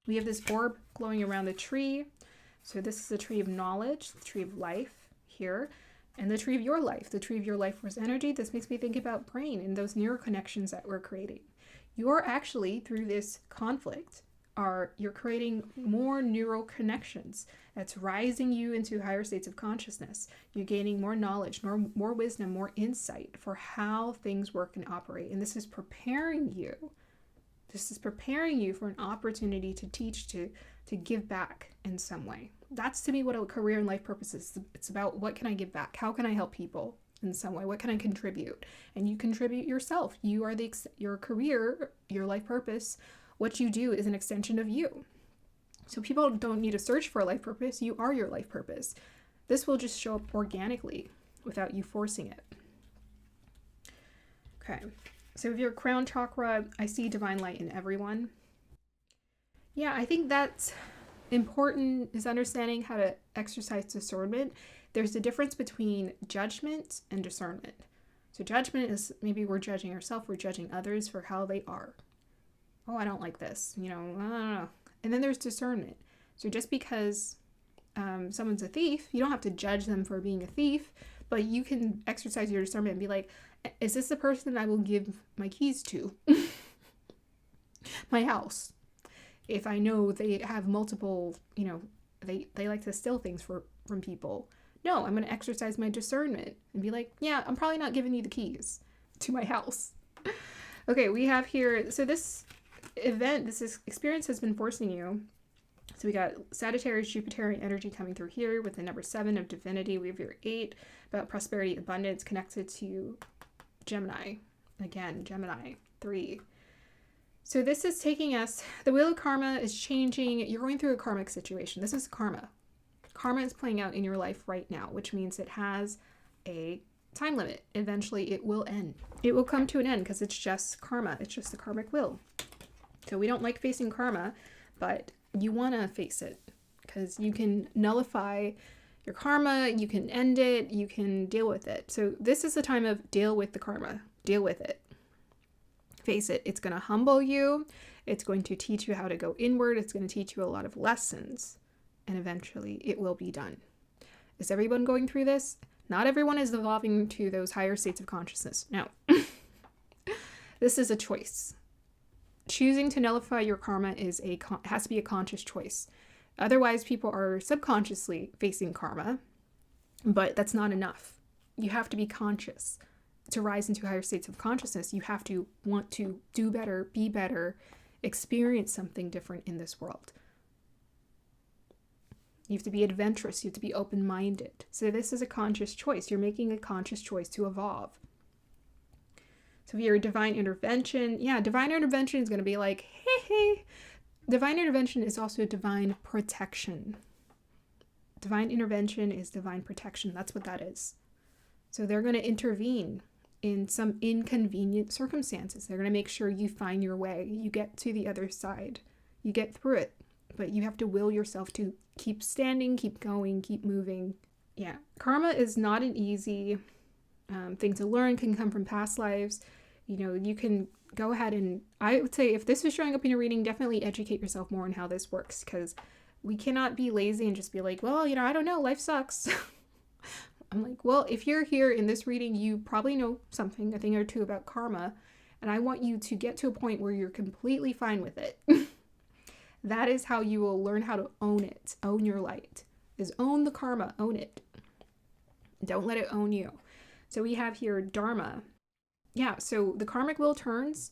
We have this orb glowing around the tree. So this is the tree of knowledge, the tree of life here, and the tree of your life. The tree of your life force energy. This makes me think about brain and those neural connections that we're creating. You're actually, through this conflict, you're creating more neural connections. That's rising you into higher states of consciousness. You're gaining more knowledge, more wisdom, more insight for how things work and operate. And this is preparing you. This is preparing you for an opportunity to teach, to give back in some way. That's to me what a career and life purpose is. It's about what can I give back? How can I help people in some way? What can I contribute? And you contribute yourself. You are your career, your life purpose. What you do is an extension of you. So people don't need to search for a life purpose. You are your life purpose. This will just show up organically without you forcing it. Okay. So with your crown chakra, I see divine light in everyone. Yeah, I think that's important, is understanding how to exercise discernment. There's a difference between judgment and discernment. So judgment is maybe we're judging ourselves, we're judging others for how they are. Oh, I don't like this, I don't know. And then there's discernment. So just because someone's a thief, you don't have to judge them for being a thief, but you can exercise your discernment and be like, is this the person I will give my keys to? My house. If I know they have multiple, they like to steal things from people. No, I'm going to exercise my discernment and be like, yeah, I'm probably not giving you the keys to my house. Okay, we have here, so this experience has been forcing you. So we got Sagittarius, Jupiterian energy coming through here with the number 7 of divinity. We have your 8 about prosperity, abundance connected to Gemini. Again, Gemini 3. So this is taking us, the wheel of karma is changing. You're going through a karmic situation. This is karma. Karma is playing out in your life right now, which means it has a time limit. Eventually it will end. It will come to an end because it's just karma. It's just the karmic wheel. So we don't like facing karma, but you want to face it because you can nullify your karma, you can end it, you can deal with it. So this is the time of deal with the karma. Deal with it. Face it. It's going to humble you. It's going to teach you how to go inward. It's going to teach you a lot of lessons. And eventually it will be done. Is everyone going through this? Not everyone is evolving to those higher states of consciousness. No. This is a choice. Choosing to nullify your karma has to be a conscious choice. Otherwise, people are subconsciously facing karma, but that's not enough. You have to be conscious. To rise into higher states of consciousness, you have to want to do better, be better, experience something different in this world. You have to be adventurous. You have to be open-minded. So this is a conscious choice. You're making a conscious choice to evolve. So if you're a divine intervention, divine intervention is going to be like, hey. Divine intervention is also a divine protection. Divine intervention is divine protection. That's what that is. So they're going to intervene in some inconvenient circumstances. They're going to make sure you find your way. You get to the other side. You get through it. But you have to will yourself to keep standing, keep going, keep moving. Yeah. Karma is not an easy thing to learn. Can come from past lives. You can go ahead and, I would say if this is showing up in your reading, definitely educate yourself more on how this works, because we cannot be lazy and just be like, well, I don't know, life sucks. I'm like, well, if you're here in this reading, you probably know something, a thing or two about karma, and I want you to get to a point where you're completely fine with it. That is how you will learn how to own it. Own your light. Is own the karma. Own it. Don't let it own you. So we have here Dharma. Yeah, so the karmic wheel turns,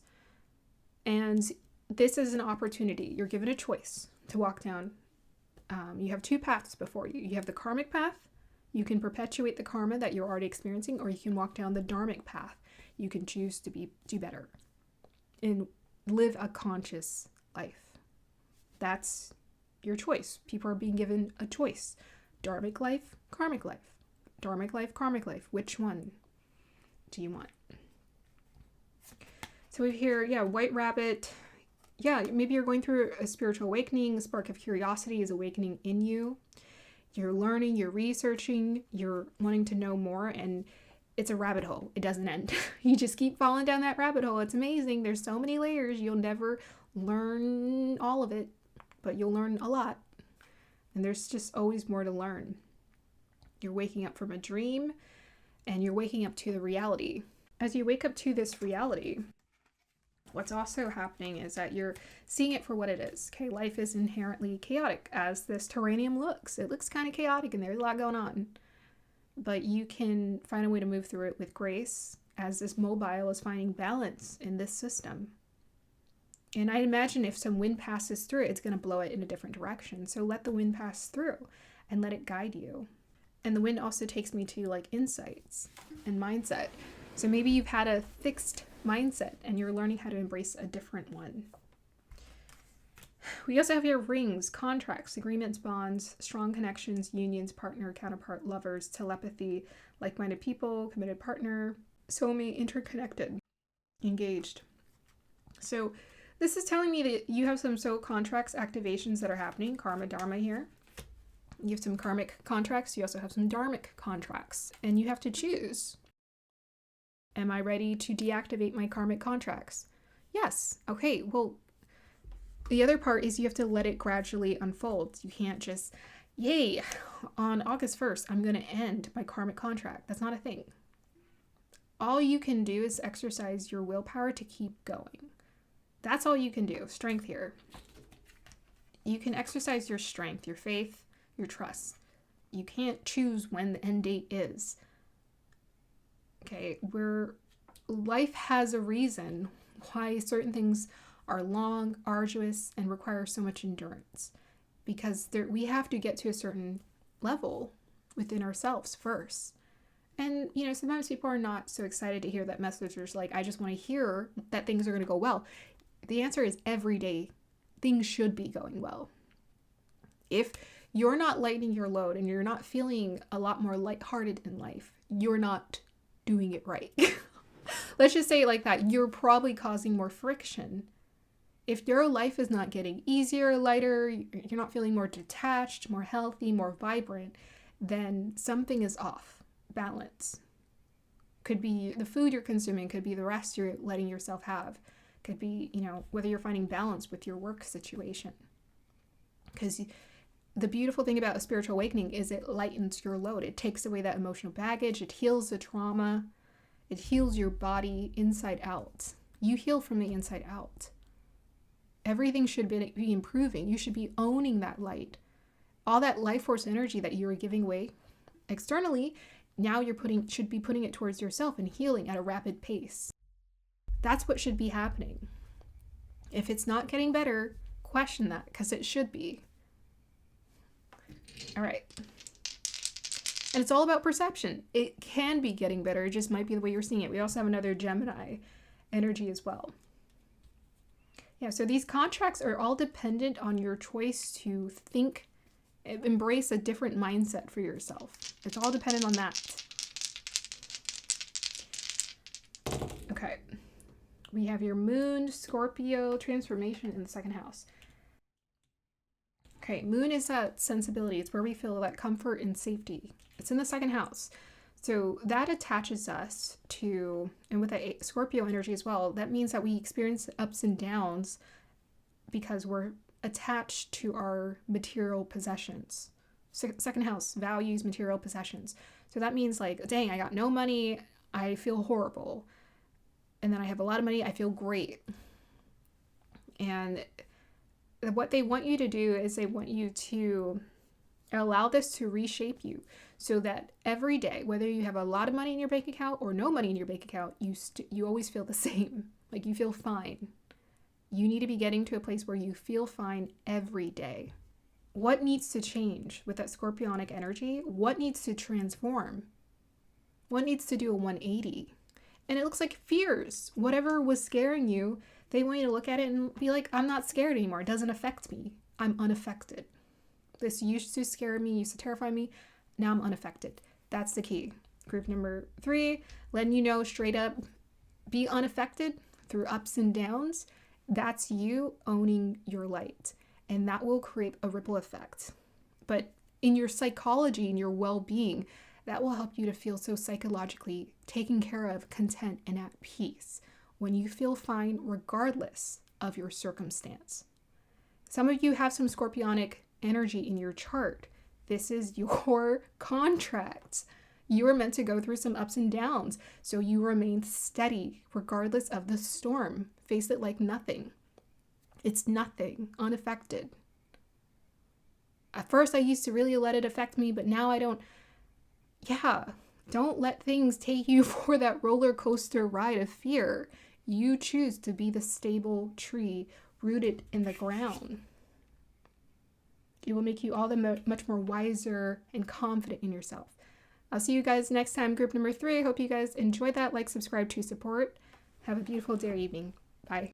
and this is an opportunity. You're given a choice to walk down. You have 2 paths before you. You have the karmic path. You can perpetuate the karma that you're already experiencing, or you can walk down the dharmic path. You can choose to do better and live a conscious life. That's your choice. People are being given a choice. Dharmic life, karmic life. Dharmic life, karmic life. Which one do you want? So we hear, white rabbit. Yeah, maybe you're going through a spiritual awakening. A spark of curiosity is awakening in you. You're learning, you're researching, you're wanting to know more, and it's a rabbit hole. It doesn't end. You just keep falling down that rabbit hole. It's amazing. There's so many layers. You'll never learn all of it, but you'll learn a lot. And there's just always more to learn. You're waking up from a dream, and you're waking up to the reality. As you wake up to this reality, what's also happening is that you're seeing it for what it is. Okay, life is inherently chaotic, as this terranium looks. It looks kind of chaotic, and there's a lot going on. But you can find a way to move through it with grace, as this mobile is finding balance in this system. And I imagine if some wind passes through it, it's going to blow it in a different direction. So let the wind pass through and let it guide you. And the wind also takes me to like insights and mindset. So maybe you've had a fixed mindset and you're learning how to embrace a different one. We also have here rings, contracts, agreements, bonds, strong connections, unions, partner, counterpart, lovers, telepathy, like-minded people, committed partner, soulmate, interconnected, engaged. So this is telling me that you have some soul contracts, activations that are happening, karma, dharma here. You have some karmic contracts. You also have some dharmic contracts, and you have to choose. Am I ready to deactivate my karmic contracts? Yes. Okay, well, the other part is you have to let it gradually unfold. You can't just, yay, on August 1st, I'm going to end my karmic contract. That's not a thing. All you can do is exercise your willpower to keep going. That's all you can do. Strength here. You can exercise your strength, your faith, your trust. You can't choose when the end date is. Okay, life has a reason why certain things are long, arduous, and require so much endurance. Because we have to get to a certain level within ourselves first. And, sometimes people are not so excited to hear that message. They're just like, I just want to hear that things are going to go well. The answer is every day, things should be going well. If you're not lightening your load and you're not feeling a lot more lighthearted in life, you're not doing it right. Let's just say it like that. You're probably causing more friction. If your life is not getting easier, lighter, you're not feeling more detached, more healthy, more vibrant, then something is off. Balance. Could be the food you're consuming, could be the rest you're letting yourself have. Could be, whether you're finding balance with your work situation. Because the beautiful thing about a spiritual awakening is it lightens your load. It takes away that emotional baggage. It heals the trauma. It heals your body inside out. You heal from the inside out. Everything should be improving. You should be owning that light. All that life force energy that you were giving away externally, now should be putting it towards yourself and healing at a rapid pace. That's what should be happening. If it's not getting better, question that, because it should be. All right. And it's all about perception. It can be getting better. It just might be the way you're seeing it. We also have another Gemini energy as well. Yeah, so these contracts are all dependent on your choice to think, embrace a different mindset for yourself. It's all dependent on that. Okay. We have your moon, Scorpio, transformation in the second house. Okay, moon is that sensibility. It's where we feel that comfort and safety. It's in the second house. So that attaches us to, and with that Scorpio energy as well, that means that we experience ups and downs because we're attached to our material possessions. Second house, values, material possessions. So that means like, dang, I got no money, I feel horrible. And then I have a lot of money, I feel great. And what they want you to do is they want you to allow this to reshape you so that every day, whether you have a lot of money in your bank account or no money in your bank account, you always feel the same. Like you feel fine. You need to be getting to a place where you feel fine every day. What needs to change with that Scorpionic energy? What needs to transform? What needs to do a 180? And it looks like fears. Whatever was scaring you, They want you to look at it and be like, I'm not scared anymore. It doesn't affect me. I'm unaffected. This used to scare me, used to terrify me. Now I'm unaffected. That's the key. Group number 3, letting you know straight up, be unaffected through ups and downs. That's you owning your light. And that will create a ripple effect. But in your psychology and your well-being, that will help you to feel so psychologically taken care of, content, and at peace when you feel fine regardless of your circumstance. Some of you have some scorpionic energy in your chart. This is your contract. You are meant to go through some ups and downs, so you remain steady regardless of the storm. Face it like nothing. It's nothing, unaffected. At first, I used to really let it affect me, but now I don't. Yeah, don't let things take you for that roller coaster ride of fear. You choose to be the stable tree rooted in the ground. It will make you all the much more wiser and confident in yourself. I'll see you guys next time, group number 3. I hope you guys enjoyed that. Like, subscribe to support. Have a beautiful day or evening. Bye.